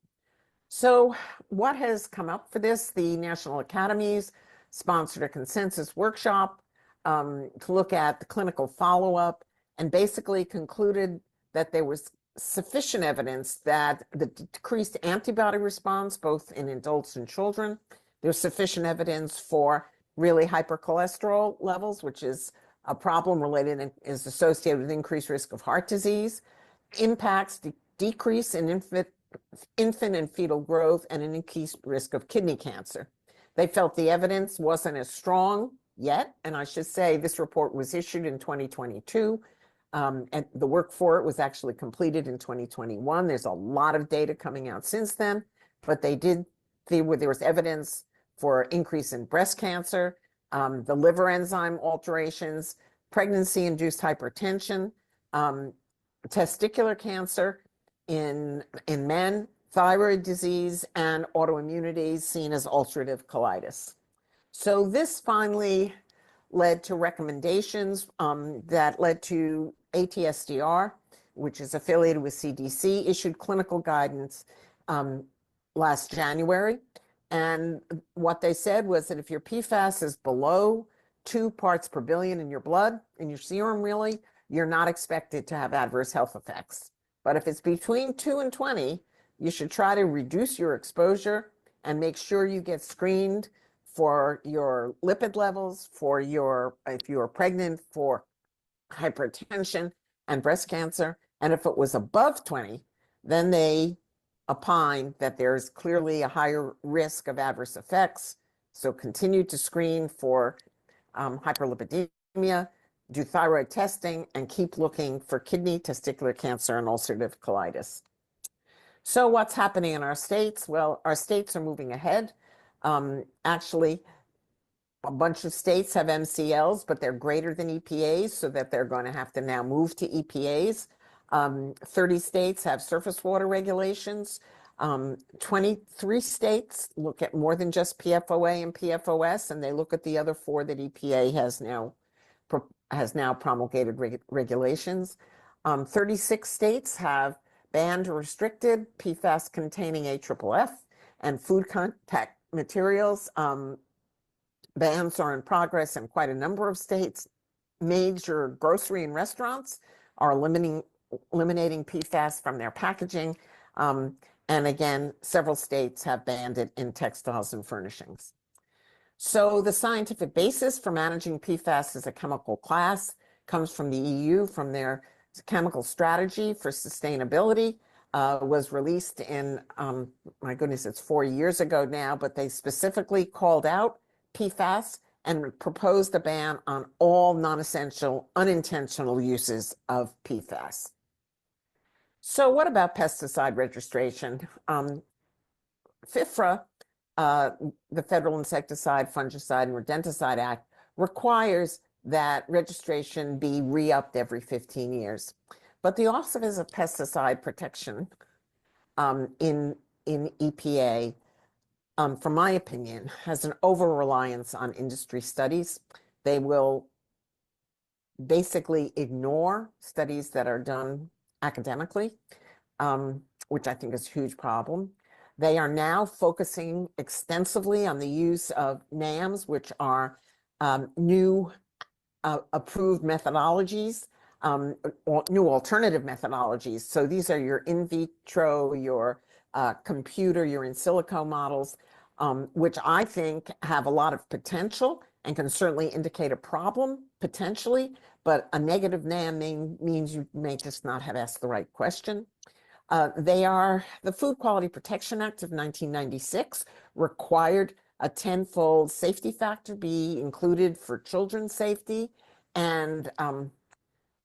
So what has come up for this? The National Academies sponsored a consensus workshop to look at the clinical follow-up, and basically concluded that there was sufficient evidence that the decreased antibody response, both in adults and children, there's sufficient evidence for really hypercholesterol levels, which is a problem related and is associated with increased risk of heart disease, impacts decrease in infant and fetal growth, and an increased risk of kidney cancer. They felt the evidence wasn't as strong yet, and I should say this report was issued in 2022, and the work for it was actually completed in 2021. There's a lot of data coming out since then, but they did see where there was evidence for increase in breast cancer, the liver enzyme alterations, pregnancy-induced hypertension, testicular cancer in men, thyroid disease, and autoimmunity seen as ulcerative colitis. So this finally led to recommendations that led to ATSDR, which is affiliated with CDC, issued clinical guidance last January. And what they said was that if your PFAS is below 2 parts per billion in your blood, in your serum really, you're not expected to have adverse health effects. But if it's between 2 and 20, you should try to reduce your exposure and make sure you get screened for your lipid levels, for if you're pregnant, for hypertension and breast cancer. And if it was above 20, then they opine that there's clearly a higher risk of adverse effects. So continue to screen for hyperlipidemia, do thyroid testing, and keep looking for kidney, testicular cancer, and ulcerative colitis. So what's happening in our states? Well, our states are moving ahead. Actually, a bunch of states have MCLs, but they're greater than EPAs, so that they're going to have to now move to EPAs. 30 states have surface water regulations. 23 states look at more than just PFOA and PFOS, and they look at the other 4 that EPA has now promulgated regulations. 36 states have banned or restricted PFAS containing AFFF and food contact materials. Bans are in progress in quite a number of states. Major grocery and restaurants are eliminating PFAS from their packaging. And again, several states have banned it in textiles and furnishings. So the scientific basis for managing PFAS as a chemical class comes from the EU, from their chemical strategy for sustainability was released in, my goodness, it's 4 years ago now, but they specifically called out PFAS and proposed a ban on all non-essential, unintentional uses of PFAS. So what about pesticide registration? FIFRA, the Federal Insecticide, Fungicide, and Rodenticide Act, requires that registration be re-upped every 15 years. But the Office of Pesticide Protection in EPA, from my opinion, has an over-reliance on industry studies. They will basically ignore studies that are done academically, which I think is a huge problem. They are now focusing extensively on the use of NAMs, which are new approved methodologies, or new alternative methodologies. So these are your in vitro, your computer, your in silico models, which I think have a lot of potential and can certainly indicate a problem potentially, but a negative NAM means you may just not have asked the right question. The Food Quality Protection Act of 1996 required a 10-fold safety factor be included for children's safety, and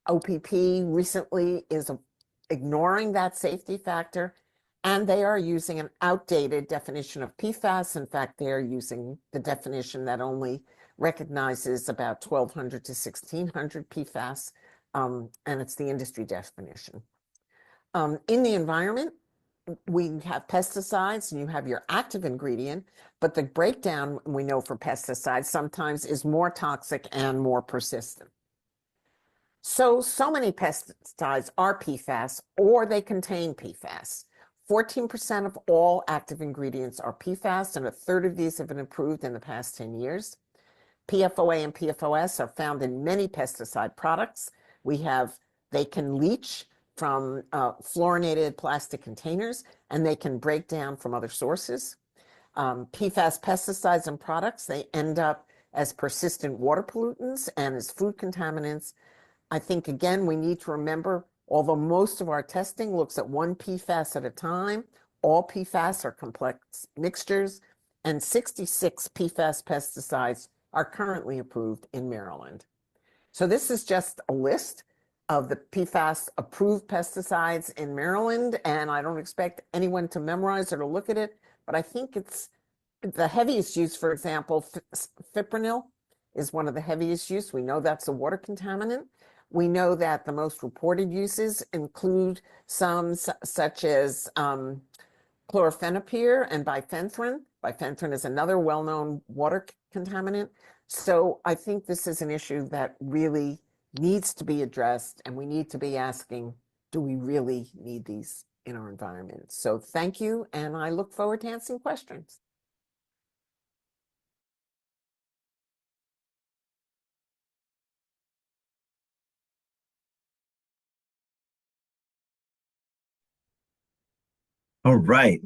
OPP recently is ignoring that safety factor, and they are using an outdated definition of PFAS. In fact, they are using the definition that only recognizes about 1,200 to 1,600 PFAS, and it's the industry definition. In the environment, we have pesticides and you have your active ingredient, but the breakdown we know for pesticides sometimes is more toxic and more persistent. So many pesticides are PFAS or they contain PFAS. 14% of all active ingredients are PFAS, and a third of these have been approved in the past 10 years. PFOA and PFOS are found in many pesticide products. They can leach from fluorinated plastic containers, and they can break down from other sources. PFAS pesticides and products, they end up as persistent water pollutants and as food contaminants. I think, again, we need to remember, although most of our testing looks at one PFAS at a time, all PFAS are complex mixtures, and 66 PFAS pesticides are currently approved in Maryland. So this is just a list of the PFAS approved pesticides in Maryland, and I don't expect anyone to memorize or to look at it, but I think it's the heaviest use. For example, fipronil is one of the heaviest use. We know that's a water contaminant. We know that the most reported uses include some such as chlorphenapir and bifenthrin. Bifenthrin is another well-known water contaminant. So I think this is an issue that really needs to be addressed, and we need to be asking, do we really need these in our environment? So thank you, and I look forward to answering questions. All right.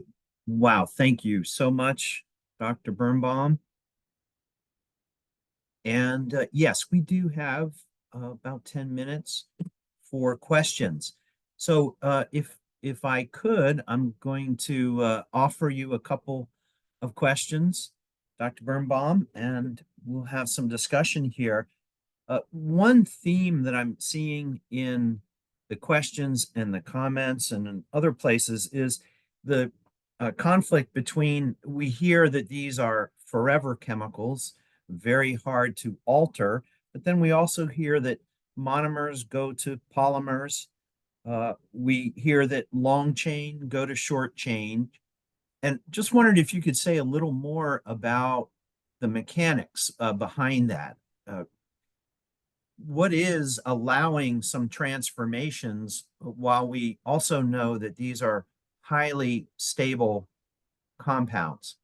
Wow. Thank you so much, Dr. Birnbaum. And yes, we do have about 10 minutes for questions. So if I could, I'm going to offer you a couple of questions, Dr. Birnbaum, and we'll have some discussion here. One theme that I'm seeing in the questions and the comments and in other places is the conflict between, we hear that these are forever chemicals, very hard to alter, but then we also hear that monomers go to polymers. We hear that long chain go to short chain. And just wondered if you could say a little more about the mechanics behind that. What is allowing some transformations while we also know that these are highly stable compounds?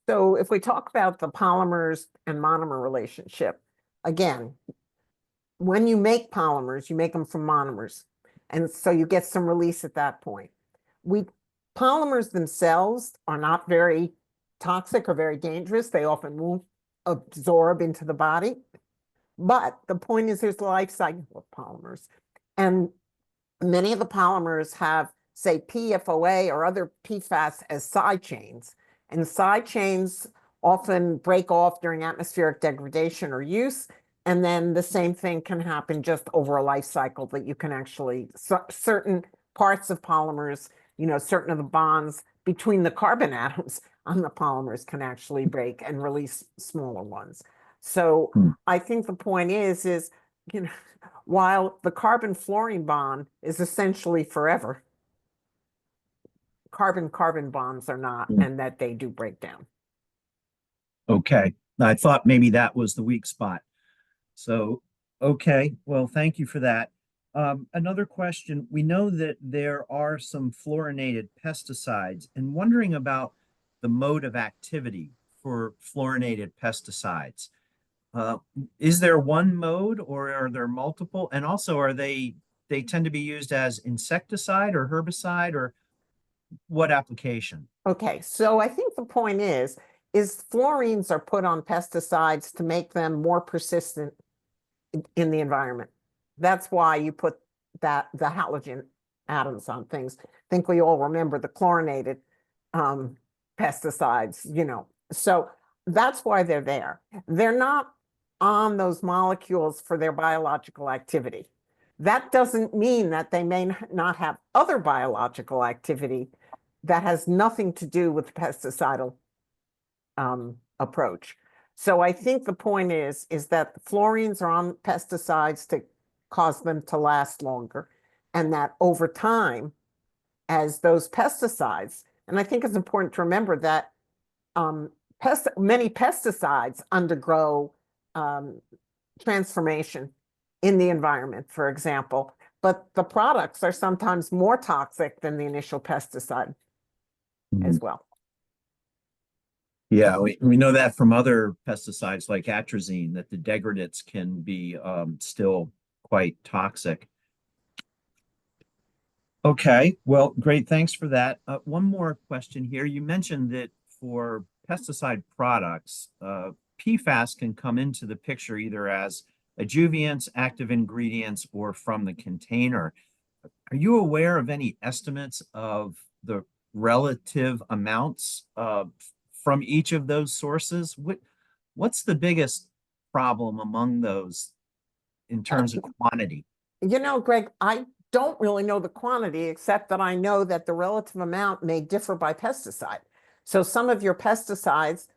So if we talk about the polymers and monomer relationship, again, when you make polymers, you make them from monomers. And so you get some release at that point. Polymers themselves are not very toxic or very dangerous. They often won't absorb into the body. But the point is there's a life cycle of polymers. And many of the polymers have, say, PFOA or other PFAS as side chains. And side chains often break off during atmospheric degradation or use. And then the same thing can happen just over a life cycle, that you can actually, certain parts of polymers, certain of the bonds between the carbon atoms on the polymers can actually break and release smaller ones. So I think the point is, while the carbon-fluorine bond is essentially forever, carbon-carbon bonds are not, and that they do break down. Okay. I thought maybe that was the weak spot. So, okay. Well, thank you for that. Another question. We know that there are some fluorinated pesticides, and wondering about the mode of activity for fluorinated pesticides. Is there one mode, or are there multiple? And also, are they tend to be used as insecticide or herbicide, or what application? Okay, so I think the point is fluorines are put on pesticides to make them more persistent in the environment. That's why you put the halogen atoms on things. I think we all remember the chlorinated pesticides, So that's why they're there. They're not on those molecules for their biological activity. That doesn't mean that they may not have other biological activity that has nothing to do with pesticidal approach. So I think the point is that the fluorines are on pesticides to cause them to last longer, and that over time, as those pesticides, and I think it's important to remember that many pesticides undergo transformation in the environment, for example, but the products are sometimes more toxic than the initial pesticide as well. Yeah, we know that from other pesticides like atrazine, that the degradates can be still quite toxic. Okay, well, great. Thanks for that. One more question here. You mentioned that for pesticide products, PFAS can come into the picture either as adjuvants, active ingredients, or from the container. Are you aware of any estimates of the relative amounts from each of those sources? What's the biggest problem among those in terms of quantity? Greg, I don't really know the quantity, except that I know that the relative amount may differ by pesticide. So some of your pesticides,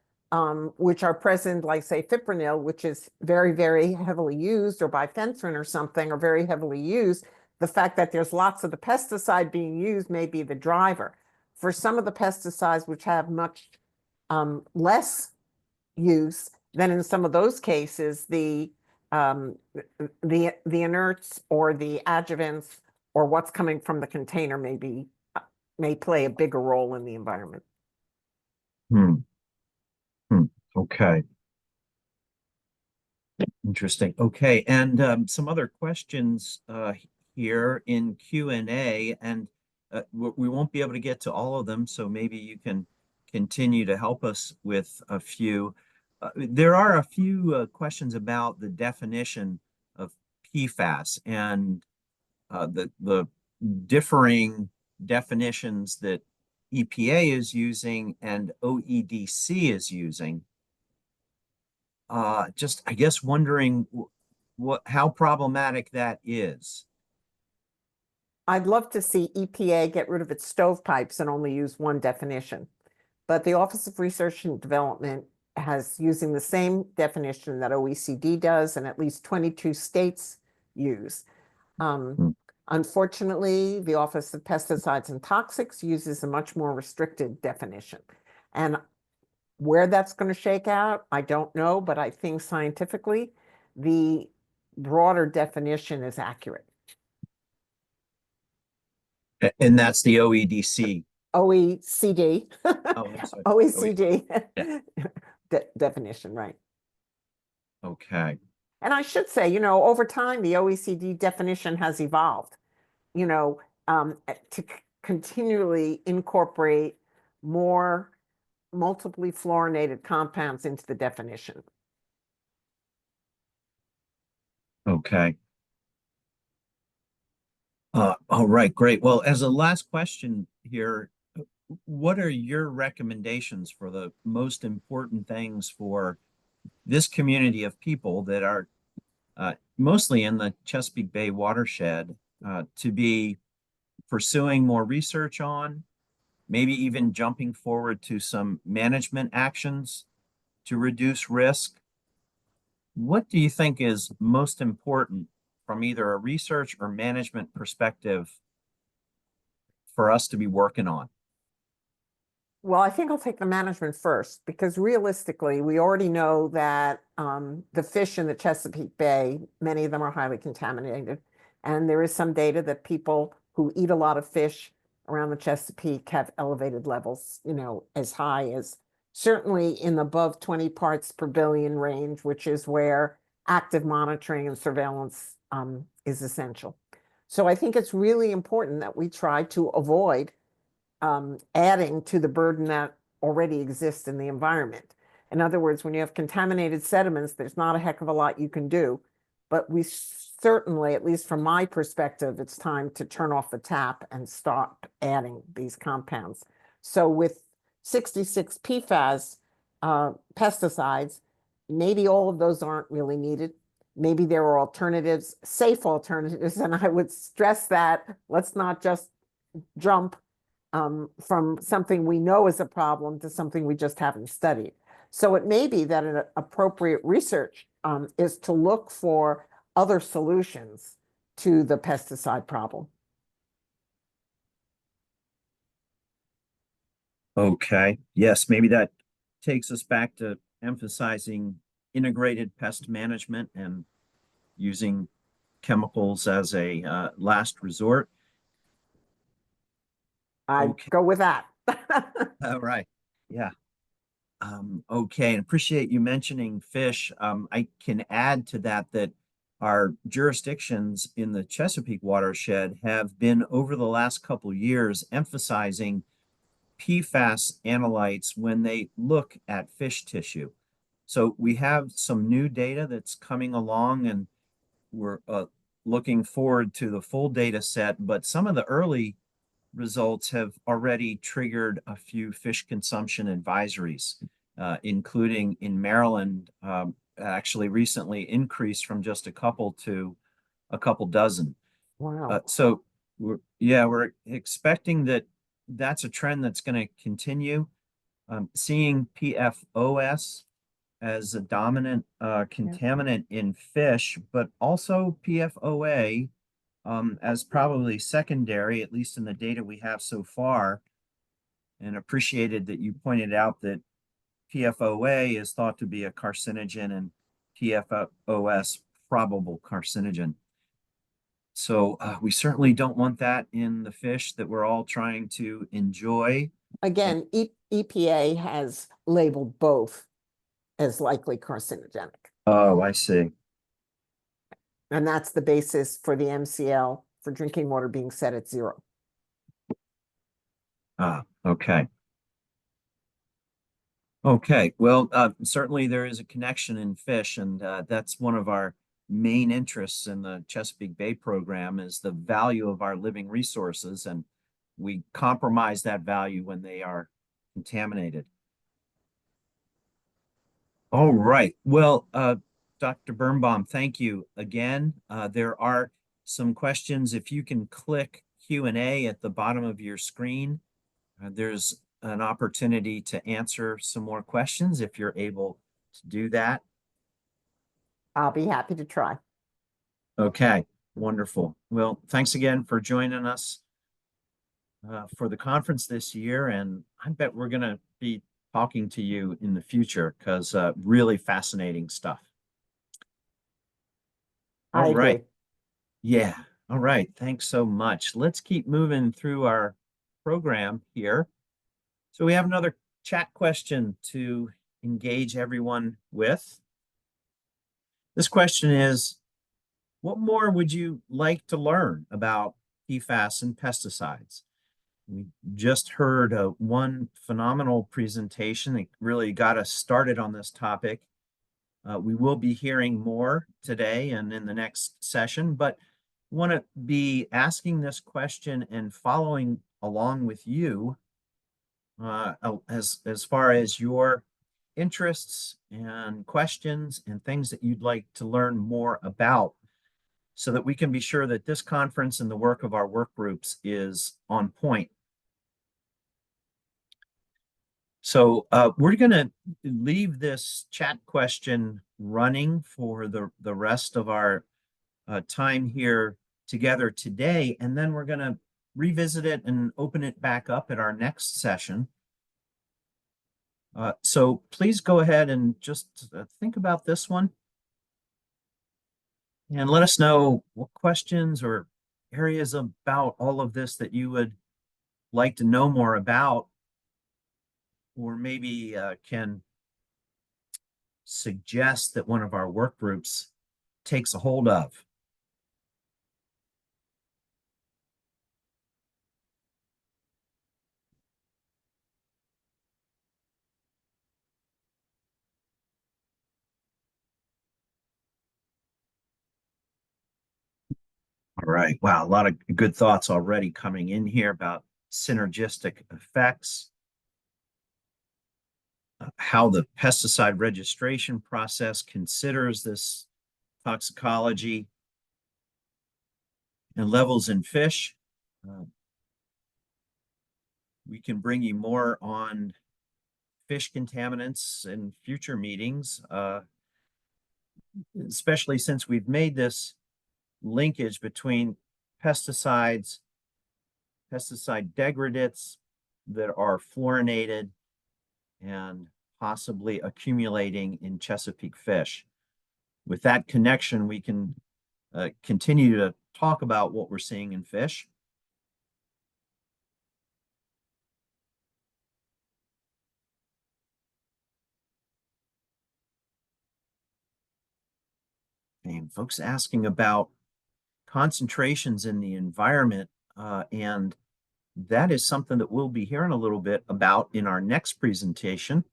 which are present, like say fipronil, which is very, very heavily used, or bifenthrin or something, are very heavily used. The fact that there's lots of the pesticide being used may be the driver. For some of the pesticides which have much less use, then in some of those cases, the inerts or the adjuvants or what's coming from the container may play a bigger role in the environment. Okay. Interesting. Okay, and some other questions here in Q&A, and we won't be able to get to all of them, so maybe you can continue to help us with a few. There are a few questions about the definition of PFAS and the differing definitions that EPA is using and OEDC is using. Just, I guess, wondering how problematic that is. I'd love to see EPA get rid of its stovepipes and only use one definition. But the Office of Research and Development has using the same definition that OECD does and at least 22 states use. Unfortunately, the Office of Pesticides and Toxics uses a much more restricted definition. And where that's going to shake out, I don't know, but I think scientifically, the broader definition is accurate. And that's the OEDC. OECD. Oh, I'm sorry. OECD Yeah. definition, right. Okay. And I should say, over time, the OECD definition has evolved, to continually incorporate more multiply fluorinated compounds into the definition. Okay. All right, great. Well, as a last question here, what are your recommendations for the most important things for this community of people that are mostly in the Chesapeake Bay watershed to be pursuing more research on, maybe even jumping forward to some management actions to reduce risk? What do you think is most important from either a research or management perspective for us to be working on? Well, I think I'll take the management first because realistically, we already know that the fish in the Chesapeake Bay, many of them are highly contaminated. And there is some data that people who eat a lot of fish around the Chesapeake have elevated levels, as high as certainly in the above 20 parts per billion range, which is where active monitoring and surveillance is essential. So I think it's really important that we try to avoid adding to the burden that already exists in the environment. In other words, when you have contaminated sediments, there's not a heck of a lot you can do. But we certainly, at least from my perspective, it's time to turn off the tap and stop adding these compounds. So with 66 PFAS pesticides, maybe all of those aren't really needed. Maybe there are alternatives, safe alternatives. And I would stress that let's not just jump from something we know is a problem to something we just haven't studied. So it may be that an appropriate research is to look for other solutions to the pesticide problem. Okay. Yes, maybe that takes us back to emphasizing integrated pest management and using chemicals as a last resort. I'd Okay. go with that. All right. Yeah. Okay. And appreciate you mentioning fish. I can add to that that our jurisdictions in the Chesapeake watershed have been over the last couple years emphasizing PFAS analytes when they look at fish tissue. So we have some new data that's coming along, and we're looking forward to the full data set, but some of the early results have already triggered a few fish consumption advisories, including in Maryland, actually recently increased from just a couple to a couple dozen. Wow. So we're expecting that that's a trend that's going to continue. Seeing PFOS as a dominant contaminant in fish, but also PFOA as probably secondary, at least in the data we have so far. And appreciated that you pointed out that PFOA is thought to be a carcinogen and PFOS probable carcinogen. So we certainly don't want that in the fish that we're all trying to enjoy. Again, EPA has labeled both as likely carcinogenic. Oh, I see. And that's the basis for the MCL for drinking water being set at 0. Ah, okay. Okay, well, certainly there is a connection in fish, and that's one of our main interests in the Chesapeake Bay program is the value of our living resources, and we compromise that value when they are contaminated. All right. Well, Dr. Birnbaum, thank you again. There are some questions. If you can click Q&A at the bottom of your screen, there's an opportunity to answer some more questions if you're able to do that. I'll be happy to try. Okay, wonderful. Well, thanks again for joining us for the conference this year. And I bet we're going to be talking to you in the future because really fascinating stuff. I All right. agree. Yeah. All right. Thanks so much. Let's keep moving through our program here. So we have another chat question to engage everyone with. This question is, what more would you like to learn about PFAS and pesticides? We just heard one phenomenal presentation that really got us started on this topic. We will be hearing more today and in the next session, but want to be asking this question and following along with you as far as your interests and questions and things that you'd like to learn more about, so that we can be sure that this conference and the work of our work groups is on point. So we're going to leave this chat question running for the rest of our time here together today, and then we're going to revisit it and open it back up at our next session. So please go ahead and just think about this one and let us know what questions or areas about all of this that you would like to know more about, or maybe can suggest that one of our work groups takes a hold of. All right. Wow. A lot of good thoughts already coming in here about synergistic effects, how the pesticide registration process considers this toxicology, and levels in fish. We can bring you more on fish contaminants in future meetings, especially since we've made this linkage between pesticides, pesticide degradates that are fluorinated and possibly accumulating in Chesapeake fish. With that connection, we can continue to talk about what we're seeing in fish. And folks asking about concentrations in the environment, and that is something that we'll be hearing a little bit about in our next presentation.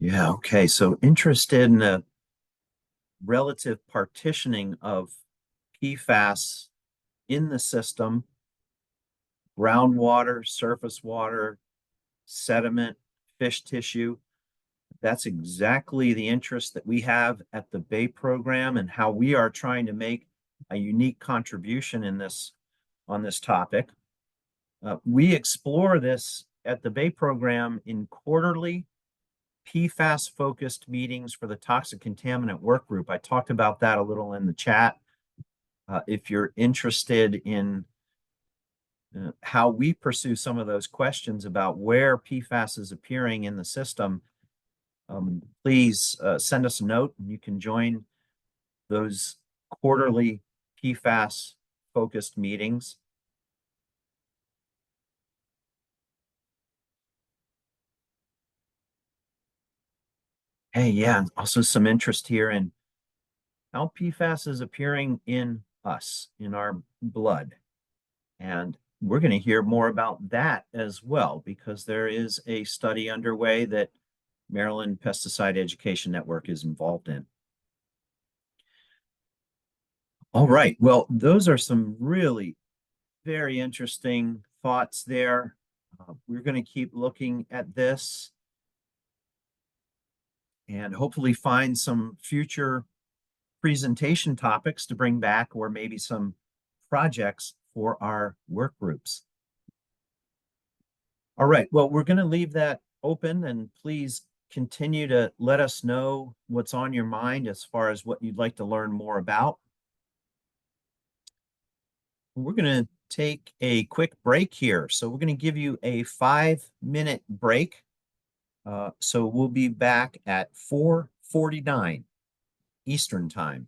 Yeah, okay, so interested in the relative partitioning of PFAS in the system: groundwater, surface water, sediment, fish tissue. That's exactly the interest that we have at the Bay program, and how we are trying to make a unique contribution in this on this topic. We explore this at the Bay program in quarterly PFAS-focused meetings for the toxic contaminant work group. I talked about that a little in the chat. If you're interested in how we pursue some of those questions about where PFAS is appearing in the system, please send us a note, and you can join those quarterly PFAS-focused meetings. Hey, yeah, also some interest here in how PFAS is appearing in us, in our blood. And we're going to hear more about that as well, because there is a study underway that Maryland Pesticide Education Network is involved in. All right, well, those are some really very interesting thoughts there. We're going to keep looking at this and hopefully find some future presentation topics to bring back, or maybe some projects for our work groups. All right, well, we're going to leave that open, and please continue to let us know what's on your mind as far as what you'd like to learn more about. We're going to take a quick break here. So we're going to give you a 5-minute break. So we'll be back at 4:49 Eastern Time.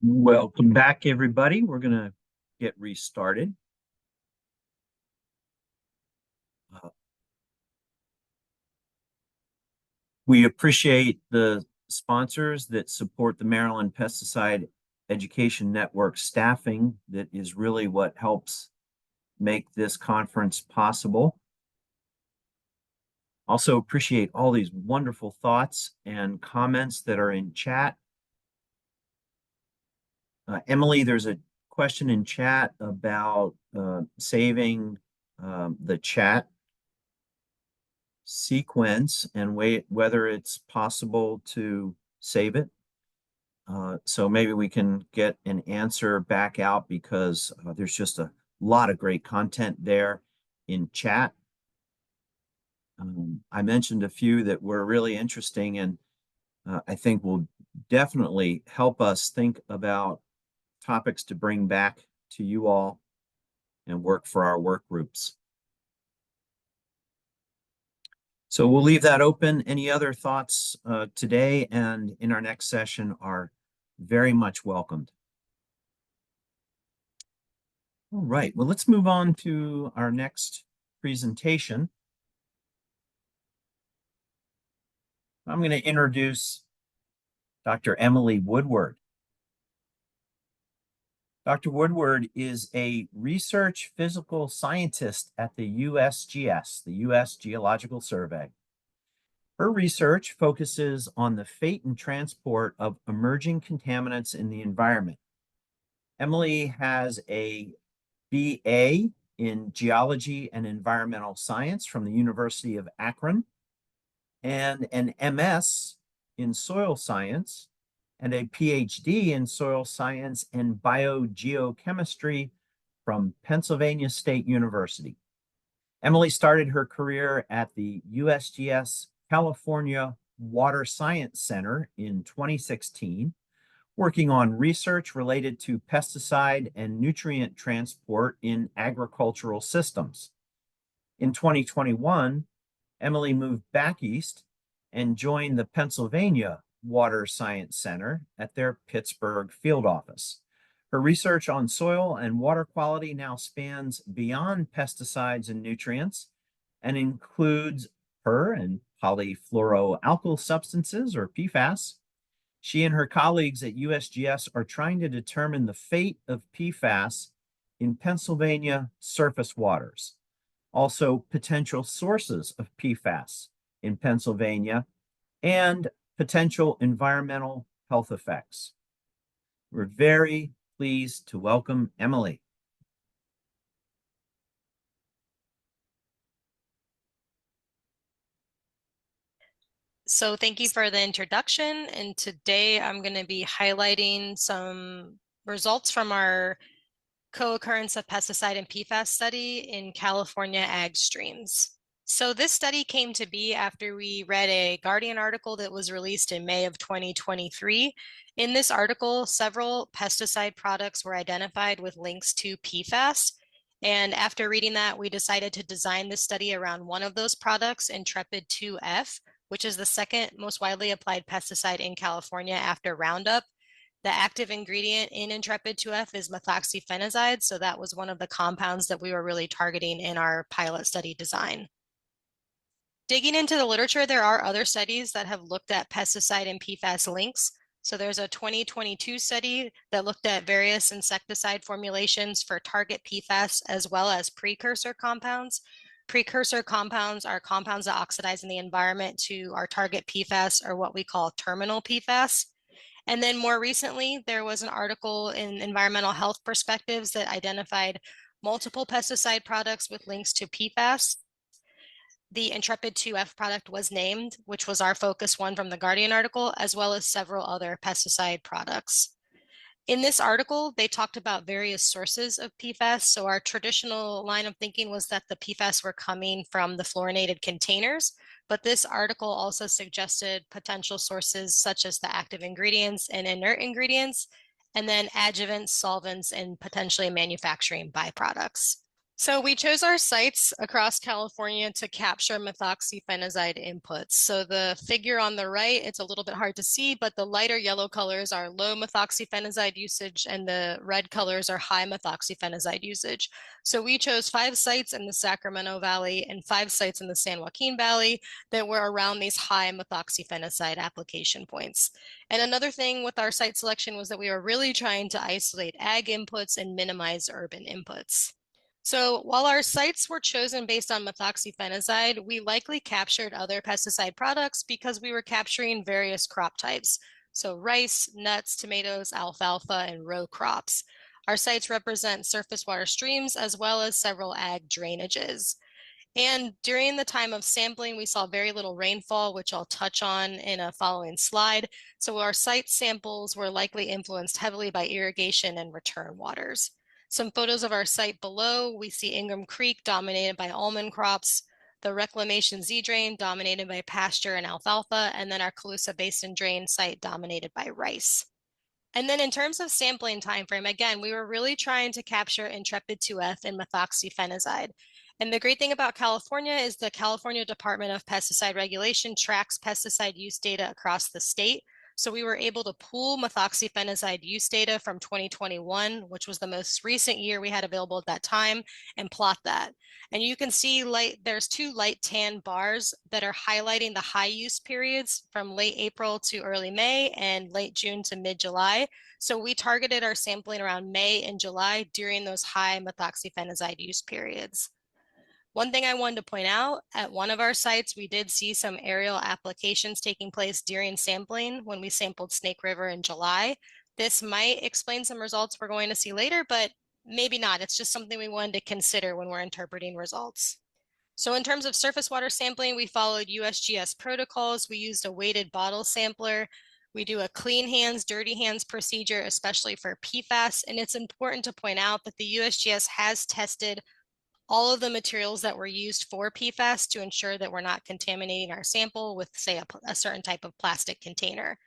Welcome back, everybody. We're going to get restarted. We appreciate the sponsors that support the Maryland Pesticide Education Network staffing. That is really what helps make this conference possible. Also appreciate all these wonderful thoughts and comments that are in chat. Emily, there's a question in chat about saving the chat sequence and whether it's possible to save it. So maybe we can get an answer back out because there's just a lot of great content there in chat. I mentioned a few that were really interesting and I think will definitely help us think about topics to bring back to you all and work for our work groups. So we'll leave that open. Any other thoughts today and in our next session are very much welcomed. All right, well, let's move on to our next presentation. I'm going to introduce Dr. Emily Woodward. Dr. Woodward is a research physical scientist at the USGS, the U.S. Geological Survey. Her research focuses on the fate and transport of emerging contaminants in the environment. Emily has a BA in Geology and Environmental Science from the University of Akron and an MS in Soil Science and a PhD in Soil Science and Biogeochemistry from Pennsylvania State University. Emily started her career at the USGS California Water Science Center in 2016, working on research related to pesticide and nutrient transport in agricultural systems. In 2021, Emily moved back east and joined the Pennsylvania Water Science Center at their Pittsburgh field office. Her research on soil and water quality now spans beyond pesticides and nutrients and includes per and polyfluoroalkyl substances, or PFAS. She and her colleagues at USGS are trying to determine the fate of PFAS in Pennsylvania surface waters, also potential sources of PFAS in Pennsylvania, and potential environmental health effects. We're very pleased to welcome Emily. So thank you for the introduction. And today I'm going to be highlighting some results from our co-occurrence of pesticide and PFAS study in California ag streams. So this study came to be after we read a Guardian article that was released in May of 2023. In this article, several pesticide products were identified with links to PFAS. And after reading that, we decided to design this study around one of those products, Intrepid 2F, which is the second most widely applied pesticide in California after Roundup. The active ingredient in Intrepid 2F is methoxyfenazide, so that was one of the compounds that we were really targeting in our pilot study design. Digging into the literature, there are other studies that have looked at pesticide and PFAS links. So there's a 2022 study that looked at various insecticide formulations for target PFAS as well as precursor compounds. Precursor compounds are compounds that oxidize in the environment to our target PFAS, or what we call terminal PFAS. And then more recently, there was an article in Environmental Health Perspectives that identified multiple pesticide products with links to PFAS. The Intrepid 2F product was named, which was our focus one from the Guardian article, as well as several other pesticide products. In this article, they talked about various sources of PFAS. So our traditional line of thinking was that the PFAS were coming from the fluorinated containers, but this article also suggested potential sources such as the active ingredients and inert ingredients, and then adjuvants, solvents, and potentially manufacturing byproducts. So we chose our sites across California to capture methoxyfenazide inputs. So the figure on the right, it's a little bit hard to see, but the lighter yellow colors are low methoxyfenazide usage and the red colors are high methoxyfenazide usage. So we chose 5 sites in the Sacramento Valley and 5 sites in the San Joaquin Valley that were around these high methoxyfenazide application points. And another thing with our site selection was that we were really trying to isolate ag inputs and minimize urban inputs. So while our sites were chosen based on methoxyfenazide, we likely captured other pesticide products because we were capturing various crop types. So rice, nuts, tomatoes, alfalfa, and row crops. Our sites represent surface water streams as well as several ag drainages. And during the time of sampling, we saw very little rainfall, which I'll touch on in a following slide. So our site samples were likely influenced heavily by irrigation and return waters. Some photos of our site below, we see Ingham Creek dominated by almond crops, the Reclamation Z drain dominated by pasture and alfalfa, and then our Colusa Basin drain site dominated by rice. And then in terms of sampling timeframe, again, we were really trying to capture Intrepid 2F and methoxyfenazide. And the great thing about California is the California Department of Pesticide Regulation tracks pesticide use data across the state. So we were able to pool methoxyfenazide use data from 2021, which was the most recent year we had available at that time, and plot that. And you can see there's 2 light tan bars that are highlighting the high use periods from late April to early May and late June to mid-July. So we targeted our sampling around May and July during those high methoxyfenazide use periods. One thing I wanted to point out, at one of our sites, we did see some aerial applications taking place during sampling when we sampled Snake River in July. This might explain some results we're going to see later, but maybe not. It's just something we wanted to consider when we're interpreting results. So in terms of surface water sampling, we followed USGS protocols. We used a weighted bottle sampler. We do a clean hands, dirty hands procedure, especially for PFAS. And it's important to point out that the USGS has tested all of the materials that were used for PFAS to ensure that we're not contaminating our sample with, say, a certain type of plastic container.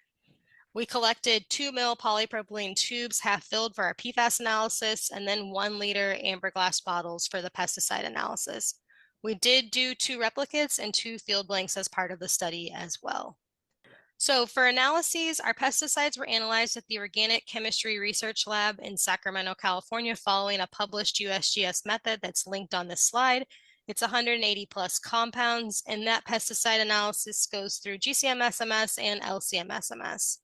We collected 2 ml polypropylene tubes half filled for our PFAS analysis, and then 1 liter amber glass bottles for the pesticide analysis. We did do 2 replicates and 2 field blanks as part of the study as well. So for analyses, our pesticides were analyzed at the Organic Chemistry Research Lab in Sacramento, California, following a published USGS method that's linked on this slide. It's 180 plus compounds, and that pesticide analysis goes through GCM-SMS and LCM-SMS.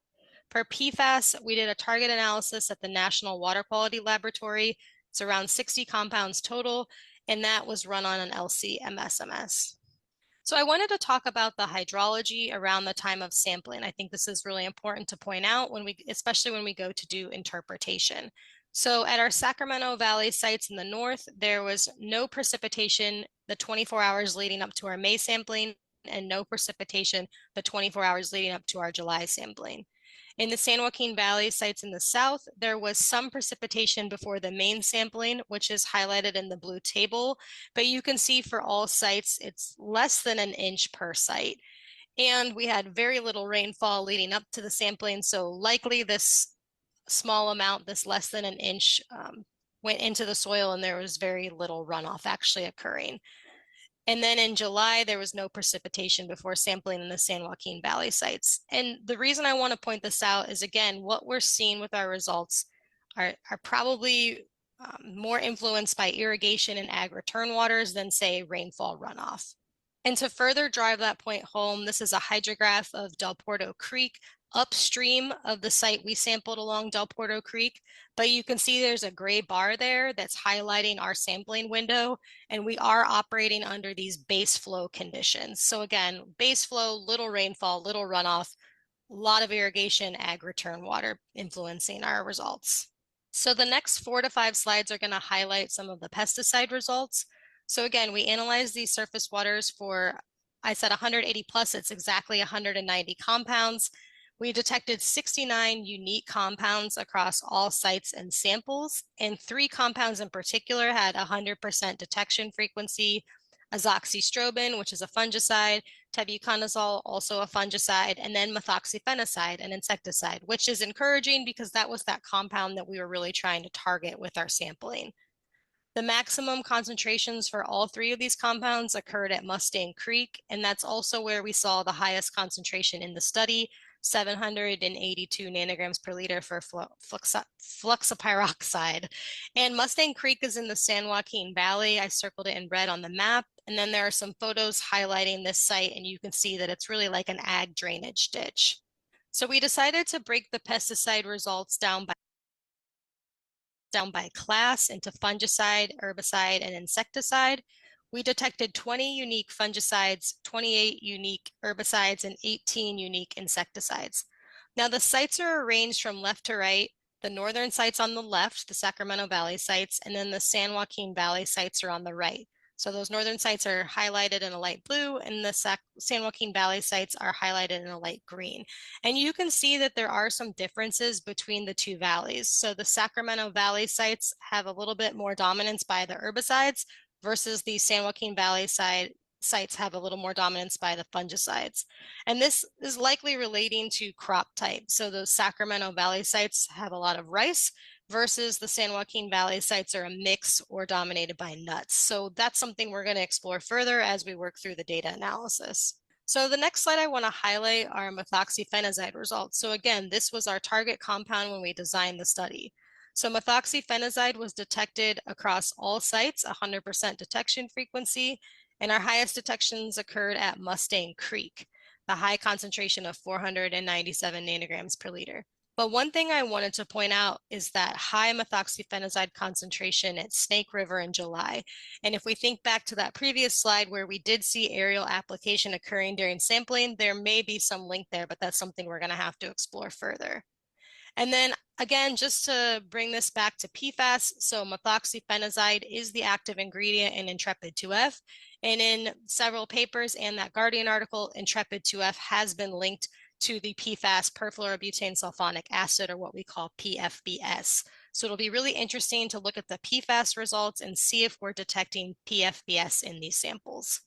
For PFAS, we did a target analysis at the National Water Quality Laboratory. It's around 60 compounds total, and that was run on an LCM-SMS. So I wanted to talk about the hydrology around the time of sampling. I think this is really important to point out especially when we go to do interpretation. So at our Sacramento Valley sites in the north, there was no precipitation the 24 hours leading up to our May sampling and no precipitation the 24 hours leading up to our July sampling. In the San Joaquin Valley sites in the south, there was some precipitation before the main sampling, which is highlighted in the blue table, but you can see for all sites, it's less than an inch per site. And we had very little rainfall leading up to the sampling, so likely this small amount, this less than an inch, went into the soil and there was very little runoff actually occurring. And then in July, there was no precipitation before sampling in the San Joaquin Valley sites. And the reason I want to point this out is, again, what we're seeing with our results are probably more influenced by irrigation and ag return waters than, say, rainfall runoff. And to further drive that point home, this is a hydrograph of Del Porto Creek upstream of the site we sampled along Del Porto Creek, but you can see there's a gray bar there that's highlighting our sampling window, and we are operating under these base flow conditions. So again, base flow, little rainfall, little runoff, a lot of irrigation, ag return water influencing our results. So the next 4 to 5 slides are going to highlight some of the pesticide results. So again, we analyzed these surface waters for, I said 180 plus, it's exactly 190 compounds. We detected 69 unique compounds across all sites and samples, and 3 compounds in particular had 100% detection frequency: azoxystrobin, which is a fungicide, tebuconazole, also a fungicide, and then methoxyfenazide, an insecticide, which is encouraging because that was that compound that we were really trying to target with our sampling. The maximum concentrations for all three of these compounds occurred at Mustang Creek, and that's also where we saw the highest concentration in the study, 782 nanograms per liter for fluxapyroxide. And Mustang Creek is in the San Joaquin Valley. I circled it in red on the map. And then there are some photos highlighting this site, and you can see that it's really like an ag drainage ditch. So we decided to break the pesticide results down by class into fungicide, herbicide, and insecticide. We detected 20 unique fungicides, 28 unique herbicides, and 18 unique insecticides. Now the sites are arranged from left to right. The northern sites on the left, the Sacramento Valley sites, and then the San Joaquin Valley sites are on the right. So those northern sites are highlighted in a light blue, and the San Joaquin Valley sites are highlighted in a light green. And you can see that there are some differences between the two valleys. So the Sacramento Valley sites have a little bit more dominance by the herbicides versus the San Joaquin Valley sites have a little more dominance by the fungicides. And this is likely relating to crop type. So those Sacramento Valley sites have a lot of rice, versus the San Joaquin Valley sites are a mix or dominated by nuts. So that's something we're going to explore further as we work through the data analysis. So the next slide I want to highlight are methoxyphenazide results. So again, this was our target compound when we designed the study. So methoxyphenazide was detected across all sites, 100% detection frequency, and our highest detections occurred at Mustang Creek, the high concentration of 497 nanograms per liter. But one thing I wanted to point out is that high methoxyphenazide concentration at Snake River in July. And if we think back to that previous slide where we did see aerial application occurring during sampling, there may be some link there, but that's something we're going to have to explore further. And then again, just to bring this back to PFAS, so methoxyphenazide is the active ingredient in Intrepid 2F. And in several papers and that Guardian article, Intrepid 2F has been linked to the PFAS, perfluorobutane sulfonic acid, or what we call PFBS. So it'll be really interesting to look at the PFAS results and see if we're detecting PFBS in these samples.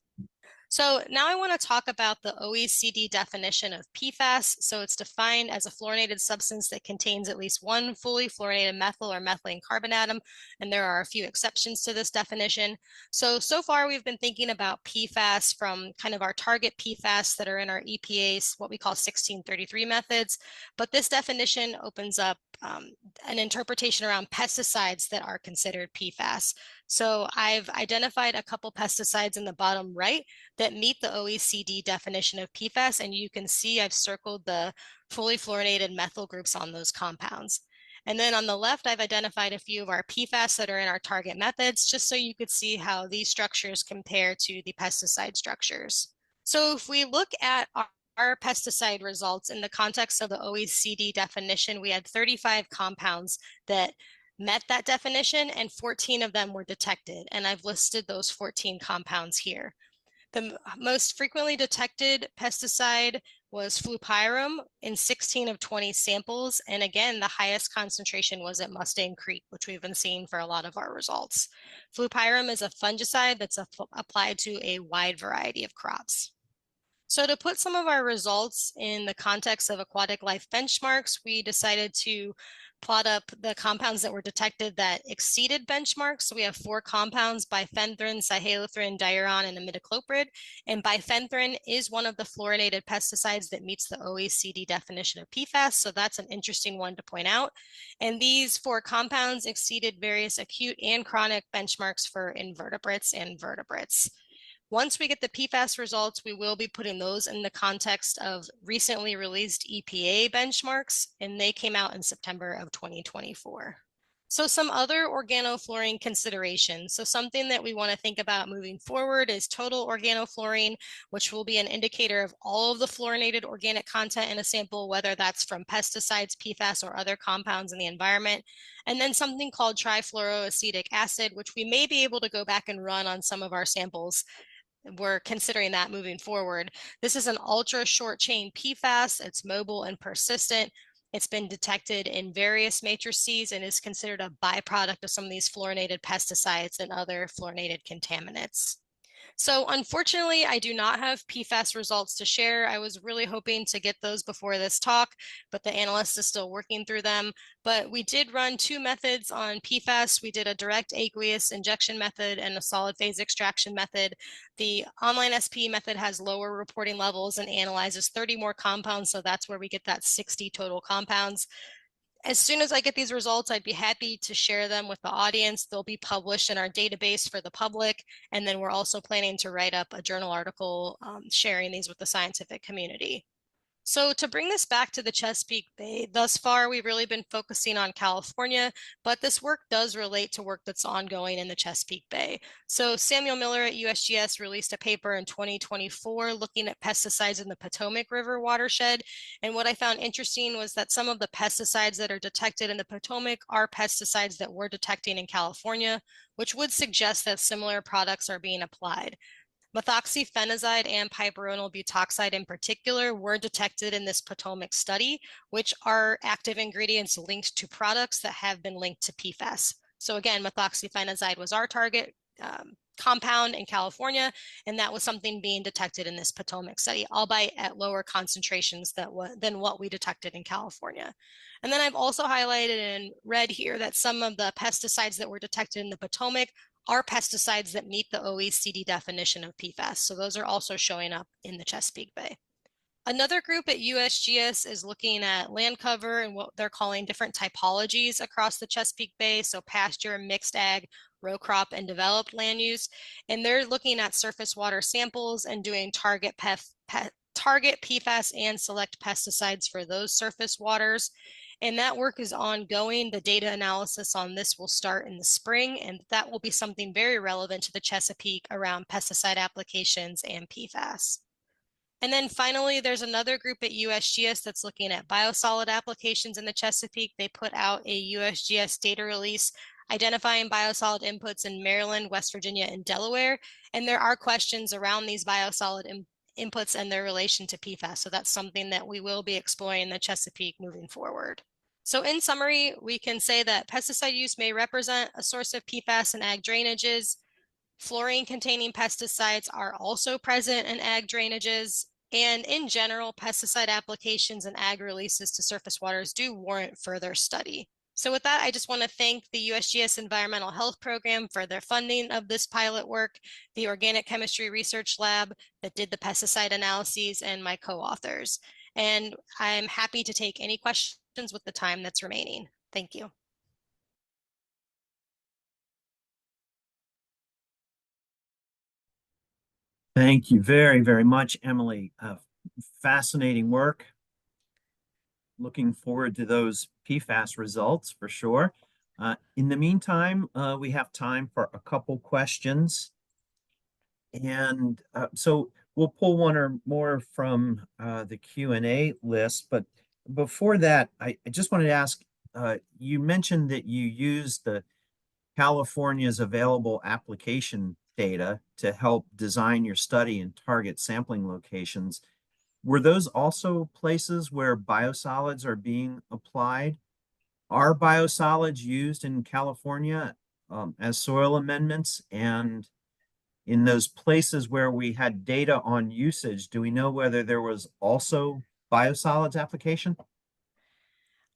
So now I want to talk about the OECD definition of PFAS. So it's defined as a fluorinated substance that contains at least one fully fluorinated methyl or methylene carbon atom, and there are a few exceptions to this definition. So far we've been thinking about PFAS from kind of our target PFAS that are in our EPA's, what we call 1633 methods, but this definition opens up an interpretation around pesticides that are considered PFAS. So I've identified a couple pesticides in the bottom right that meet the OECD definition of PFAS, and you can see I've circled the fully fluorinated methyl groups on those compounds. And then on the left, I've identified a few of our PFAS that are in our target methods, just so you could see how these structures compare to the pesticide structures. So if we look at our pesticide results in the context of the OECD definition, we had 35 compounds that met that definition, and 14 of them were detected. And I've listed those 14 compounds here. The most frequently detected pesticide was flupyrum in 16 of 20 samples. And again, the highest concentration was at Mustang Creek, which we've been seeing for a lot of our results. Flupyrum is a fungicide that's applied to a wide variety of crops. So to put some of our results in the context of aquatic life benchmarks, we decided to plot up the compounds that were detected that exceeded benchmarks. So we have 4 compounds: bifenthrin, cyhalothrin, diuron, and imidacloprid. And bifenthrin is one of the fluorinated pesticides that meets the OECD definition of PFAS. So that's an interesting one to point out. And these 4 compounds exceeded various acute and chronic benchmarks for invertebrates and vertebrates. Once we get the PFAS results, we will be putting those in the context of recently released EPA benchmarks, and they came out in September of 2024. So some other organofluorine considerations. So something that we want to think about moving forward is total organofluorine, which will be an indicator of all of the fluorinated organic content in a sample, whether that's from pesticides, PFAS, or other compounds in the environment. And then something called trifluoroacetic acid, which we may be able to go back and run on some of our samples. We're considering that moving forward. This is an ultra short chain PFAS. It's mobile and persistent. It's been detected in various matrices and is considered a byproduct of some of these fluorinated pesticides and other fluorinated contaminants. So unfortunately, I do not have PFAS results to share. I was really hoping to get those before this talk, but the analyst is still working through them. But we did run 2 methods on PFAS. We did a direct aqueous injection method and a solid phase extraction method. The online SP method has lower reporting levels and analyzes 30 more compounds. So that's where we get that 60 total compounds. As soon as I get these results, I'd be happy to share them with the audience. They'll be published in our database for the public. And then we're also planning to write up a journal article sharing these with the scientific community. So to bring this back to the Chesapeake Bay, thus far, we've really been focusing on California, but this work does relate to work that's ongoing in the Chesapeake Bay. So Samuel Miller at USGS released a paper in 2024 looking at pesticides in the Potomac River watershed. And what I found interesting was that some of the pesticides that are detected in the Potomac are pesticides that we're detecting in California, which would suggest that similar products are being applied. Methoxyfenazide and pyperonyl butoxide in particular were detected in this Potomac study, which are active ingredients linked to products that have been linked to PFAS. So again, methoxyfenazide was our target compound in California, and that was something being detected in this Potomac study, albeit at lower concentrations than what we detected in California. And then I've also highlighted in red here that some of the pesticides that were detected in the Potomac are pesticides that meet the OECD definition of PFAS. So those are also showing up in the Chesapeake Bay. Another group at USGS is looking at land cover and what they're calling different typologies across the Chesapeake Bay. So pasture, mixed ag, row crop, and developed land use. And they're looking at surface water samples and doing target PFAS and select pesticides for those surface waters. And that work is ongoing. The data analysis on this will start in the spring, and that will be something very relevant to the Chesapeake around pesticide applications and PFAS. And then finally, there's another group at USGS that's looking at biosolid applications in the Chesapeake. They put out a USGS data release identifying biosolid inputs in Maryland, West Virginia, and Delaware. And there are questions around these biosolid inputs and their relation to PFAS. So that's something that we will be exploring in the Chesapeake moving forward. So in summary, we can say that pesticide use may represent a source of PFAS in ag drainages. Fluorine-containing pesticides are also present in ag drainages. And in general, pesticide applications and ag releases to surface waters do warrant further study. So with that, I just want to thank the USGS Environmental Health Program for their funding of this pilot work, the Organic Chemistry Research Lab that did the pesticide analyses, and my co-authors. And I'm happy to take any questions with the time that's remaining. Thank you. Thank you very, very much, Emily. Fascinating work. Looking forward to those PFAS results for sure. In the meantime, we have time for a couple questions. And so we'll pull one or more from the Q&A list. But before that, I just wanted to ask, you mentioned that you used the California's available application data to help design your study and target sampling locations. Were those also places where biosolids are being applied? Are biosolids used in California as soil amendments? And in those places where we had data on usage, do we know whether there was also biosolids application?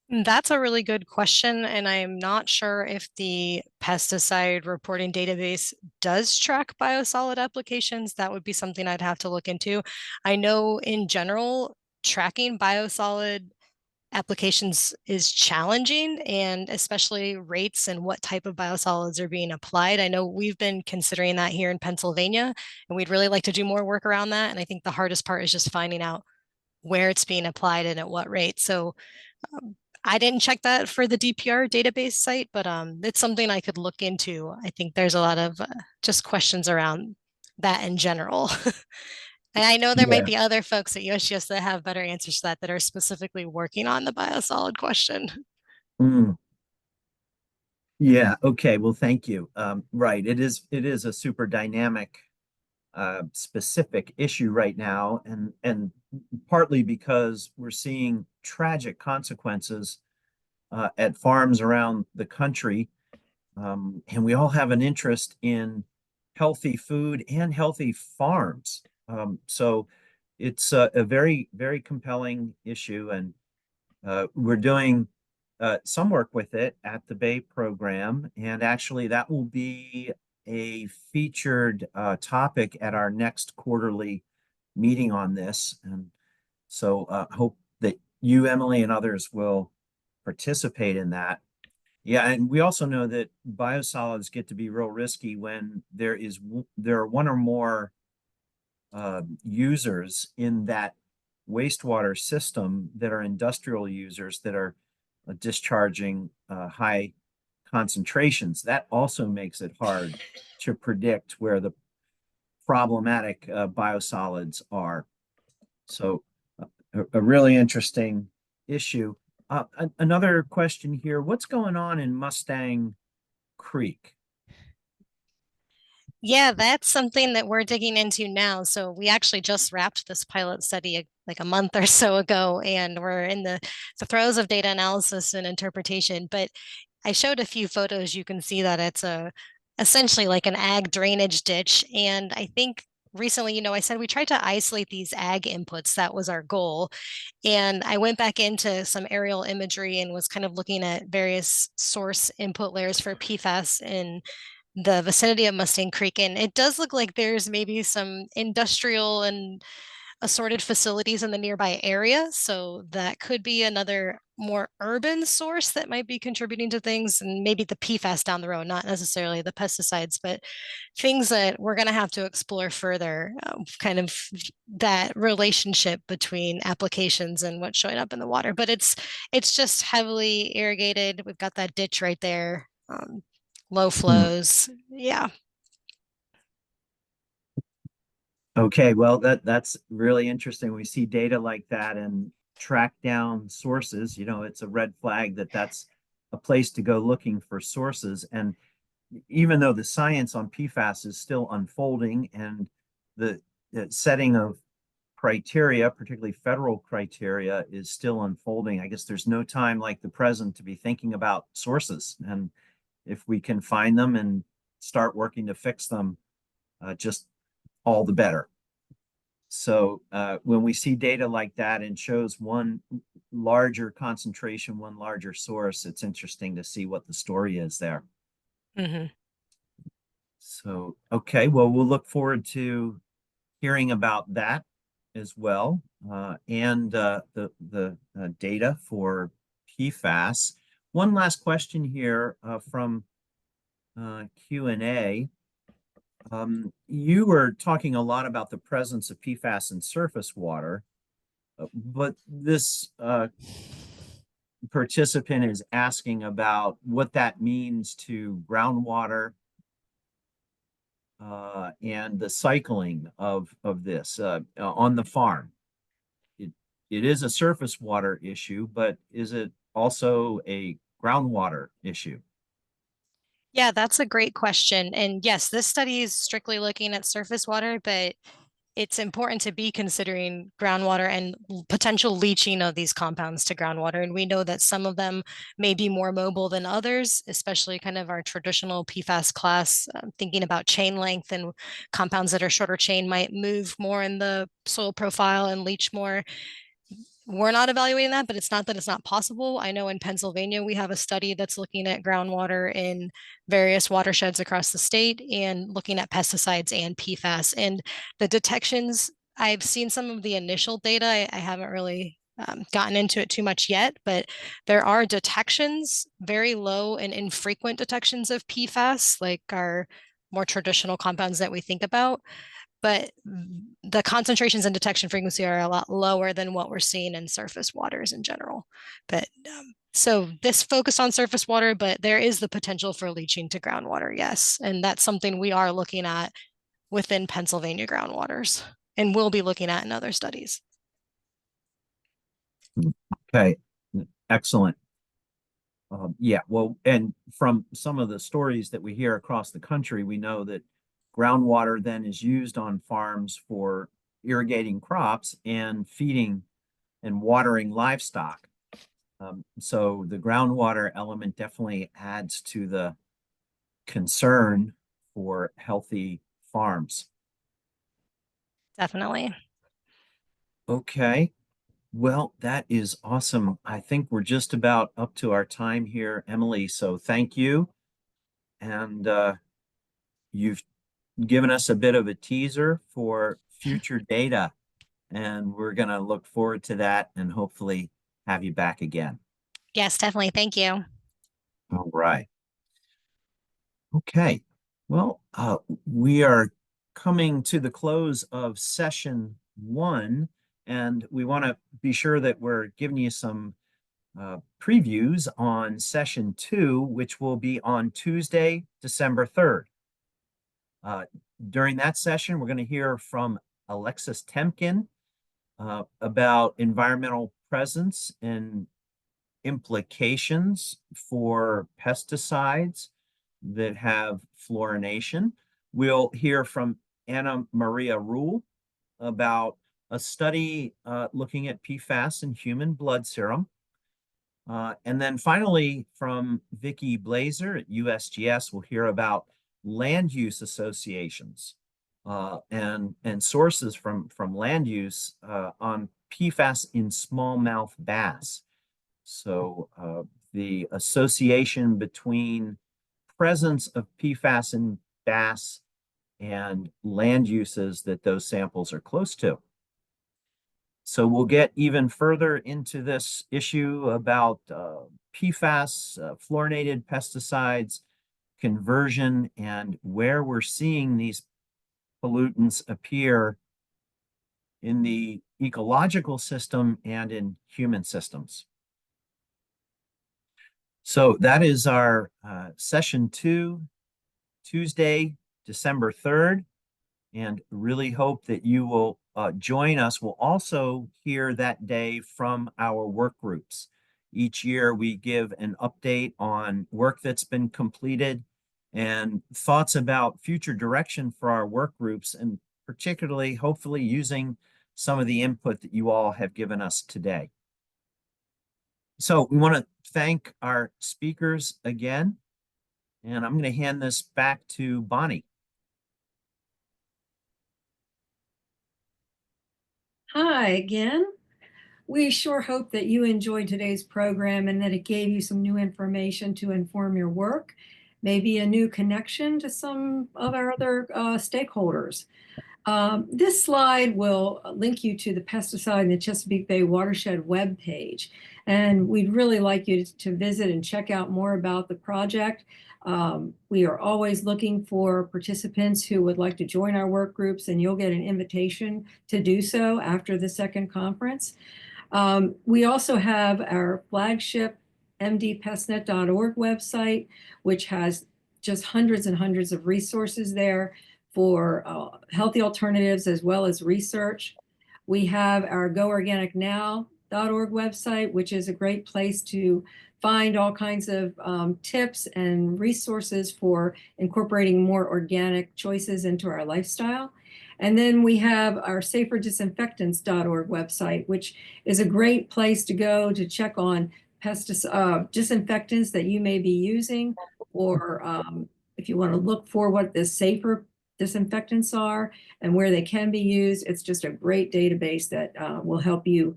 That's a really good question, and I am not sure if the pesticide reporting database does track biosolid applications. That would be something I'd have to look into. I know in general, tracking biosolid applications is challenging, and especially rates and what type of biosolids are being applied. I know we've been considering that here in Pennsylvania, and we'd really like to do more work around that. And I think the hardest part is just finding out where it's being applied and at what rate. So I didn't check that for the DPR database site, but it's something I could look into. I think there's a lot of just questions around that in general. And I know there might be other folks at USGS that have better answers to that are specifically working on the biosolid question. Mm. Yeah, okay, well, thank you. Right, it is a super dynamic specific issue right now, and partly because we're seeing tragic consequences at farms around the country, and we all have an interest in healthy food and healthy farms. So it's a very, very compelling issue, and we're doing some work with it at the Bay program, and actually that will be a featured topic at our next quarterly meeting on this. And so hope that you, Emily, and others will participate in that. Yeah, and we also know that biosolids get to be real risky when there are one or more users in that wastewater system that are industrial users that are discharging high concentrations. That also makes it hard to predict where the problematic biosolids are. So a really interesting issue. Another question here, what's going on in Mustang Creek? Yeah, that's something that we're digging into now. So we actually just wrapped this pilot study like a month or so ago, and we're in the throes of data analysis and interpretation. But I showed a few photos. You can see that it's essentially like an ag drainage ditch. And I think recently, I said we tried to isolate these ag inputs. That was our goal. And I went back into some aerial imagery and was kind of looking at various source input layers for PFAS in the vicinity of Mustang Creek. And it does look like there's maybe some industrial and assorted facilities in the nearby area. So that could be another more urban source that might be contributing to things, and maybe the PFAS down the road, not necessarily the pesticides, but things that we're going to have to explore further, kind of that relationship between applications and what's showing up in the water. But it's just heavily irrigated. We've got that ditch right there. Low flows. Yeah. Okay, well, that's really interesting. We see data like that and track down sources. It's a red flag that that's a place to go looking for sources. And even though the science on PFAS is still unfolding and the setting of criteria, particularly federal criteria, is still unfolding, I guess there's no time like the present to be thinking about sources. And if we can find them and start working to fix them, just all the better. So when we see data like that and shows one larger concentration, one larger source, it's interesting to see what the story is there. Mm-hmm. So, okay, well, we'll look forward to hearing about that as well, and the data for PFAS. One last question here from Q&A. You were talking a lot about the presence of PFAS in surface water, but this participant is asking about what that means to groundwater and the cycling of this on the farm. It is a surface water issue, but is it also a groundwater issue? Yeah, that's a great question. And yes, this study is strictly looking at surface water, but it's important to be considering groundwater and potential leaching of these compounds to groundwater. And we know that some of them may be more mobile than others, especially kind of our traditional PFAS class, thinking about chain length, and compounds that are shorter chain might move more in the soil profile and leach more. We're not evaluating that, but it's not that it's not possible. I know in Pennsylvania, we have a study that's looking at groundwater in various watersheds across the state and looking at pesticides and PFAS. And the detections, I've seen some of the initial data. I haven't really gotten into it too much yet, but there are detections, very low and infrequent detections of PFAS, like our more traditional compounds that we think about. But the concentrations and detection frequency are a lot lower than what we're seeing in surface waters in general. But so this focused on surface water, but there is the potential for leaching to groundwater, yes. And that's something we are looking at within Pennsylvania groundwaters and will be looking at in other studies. Okay, excellent. Yeah, well, and from some of the stories that we hear across the country, we know that groundwater then is used on farms for irrigating crops and feeding and watering livestock. So the groundwater element definitely adds to the concern for healthy farms. Definitely. Okay. Well, that is awesome. I think we're just about up to our time here, Emily. So thank you. And you've given us a bit of a teaser for future data. And we're going to look forward to that and hopefully have you back again. Yes, definitely. Thank you. All right. Okay. Well, we are coming to the close of session 1, and we want to be sure that we're giving you some previews on session 2, which will be on Tuesday, December 3rd. During that session, we're going to hear from Alexis Temkin about environmental presence and implications for pesticides that have fluorination. We'll hear from Anna Maria Rule about a study looking at PFAS in human blood serum. And then finally, from Vicki Blazer at USGS, we'll hear about land use associations and sources from land use on PFAS in smallmouth bass. So the association between presence of PFAS in bass and land uses that those samples are close to. So we'll get even further into this issue about PFAS, fluorinated pesticides, conversion, and where we're seeing these pollutants appear in the ecological system and in human systems. So that is our session 2, Tuesday, December 3rd, and really hope that you will join us. We'll also hear that day from our work groups. Each year we give an update on work that's been completed and thoughts about future direction for our work groups, and particularly hopefully using some of the input that you all have given us today. So we want to thank our speakers again, and I'm going to hand this back to Bonnie. Hi again. We sure hope that you enjoyed today's program and that it gave you some new information to inform your work, maybe a new connection to some of our other stakeholders. This slide will link you to the pesticide in the Chesapeake Bay Watershed webpage. And we'd really like you to visit and check out more about the project. We are always looking for participants who would like to join our work groups, and you'll get an invitation to do so after the second conference. We also have our flagship mdpestnet.org website, which has just hundreds and hundreds of resources there for healthy alternatives as well as research. We have our goorganicnow.org website, which is a great place to find all kinds of tips and resources for incorporating more organic choices into our lifestyle. And then we have our saferdisinfectants.org website, which is a great place to go to check on disinfectants that you may be using, or if you want to look for what the safer disinfectants are and where they can be used. It's just a great database that will help you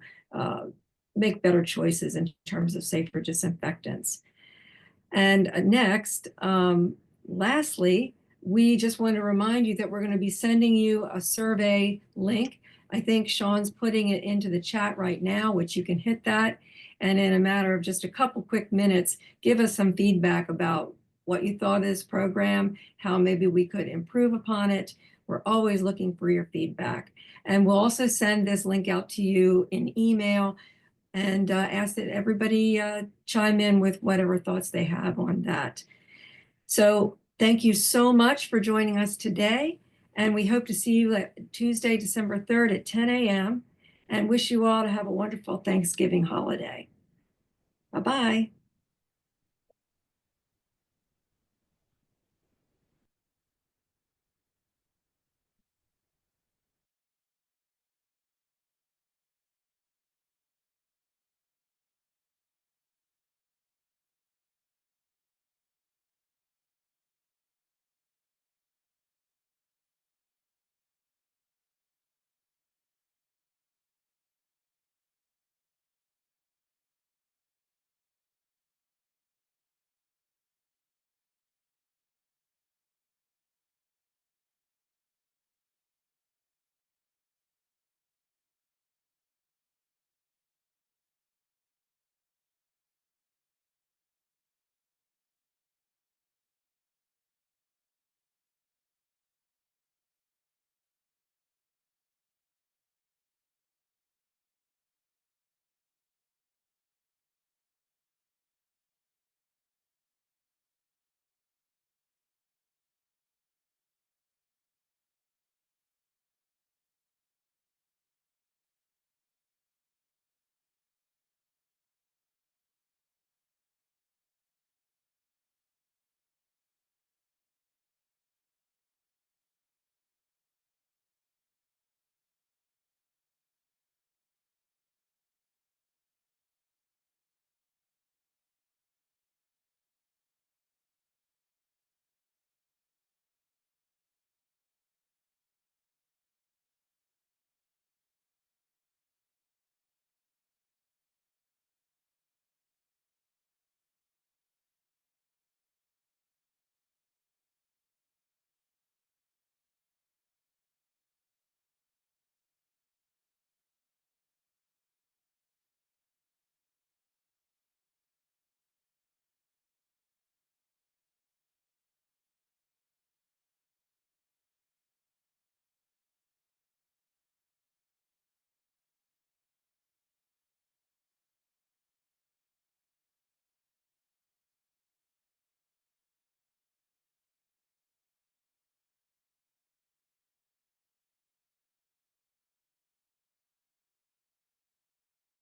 make better choices in terms of safer disinfectants. And next, lastly, we just want to remind you that we're going to be sending you a survey link. I think Sean's putting it into the chat right now, which you can hit that. And in a matter of just a couple quick minutes, give us some feedback about what you thought of this program, how maybe we could improve upon it. We're always looking for your feedback. And we'll also send this link out to you in email and ask that everybody chime in with whatever thoughts they have on that. So thank you so much for joining us today. And we hope to see you Tuesday, December 3rd at 10 a.m. and wish you all to have a wonderful Thanksgiving holiday. Bye-bye.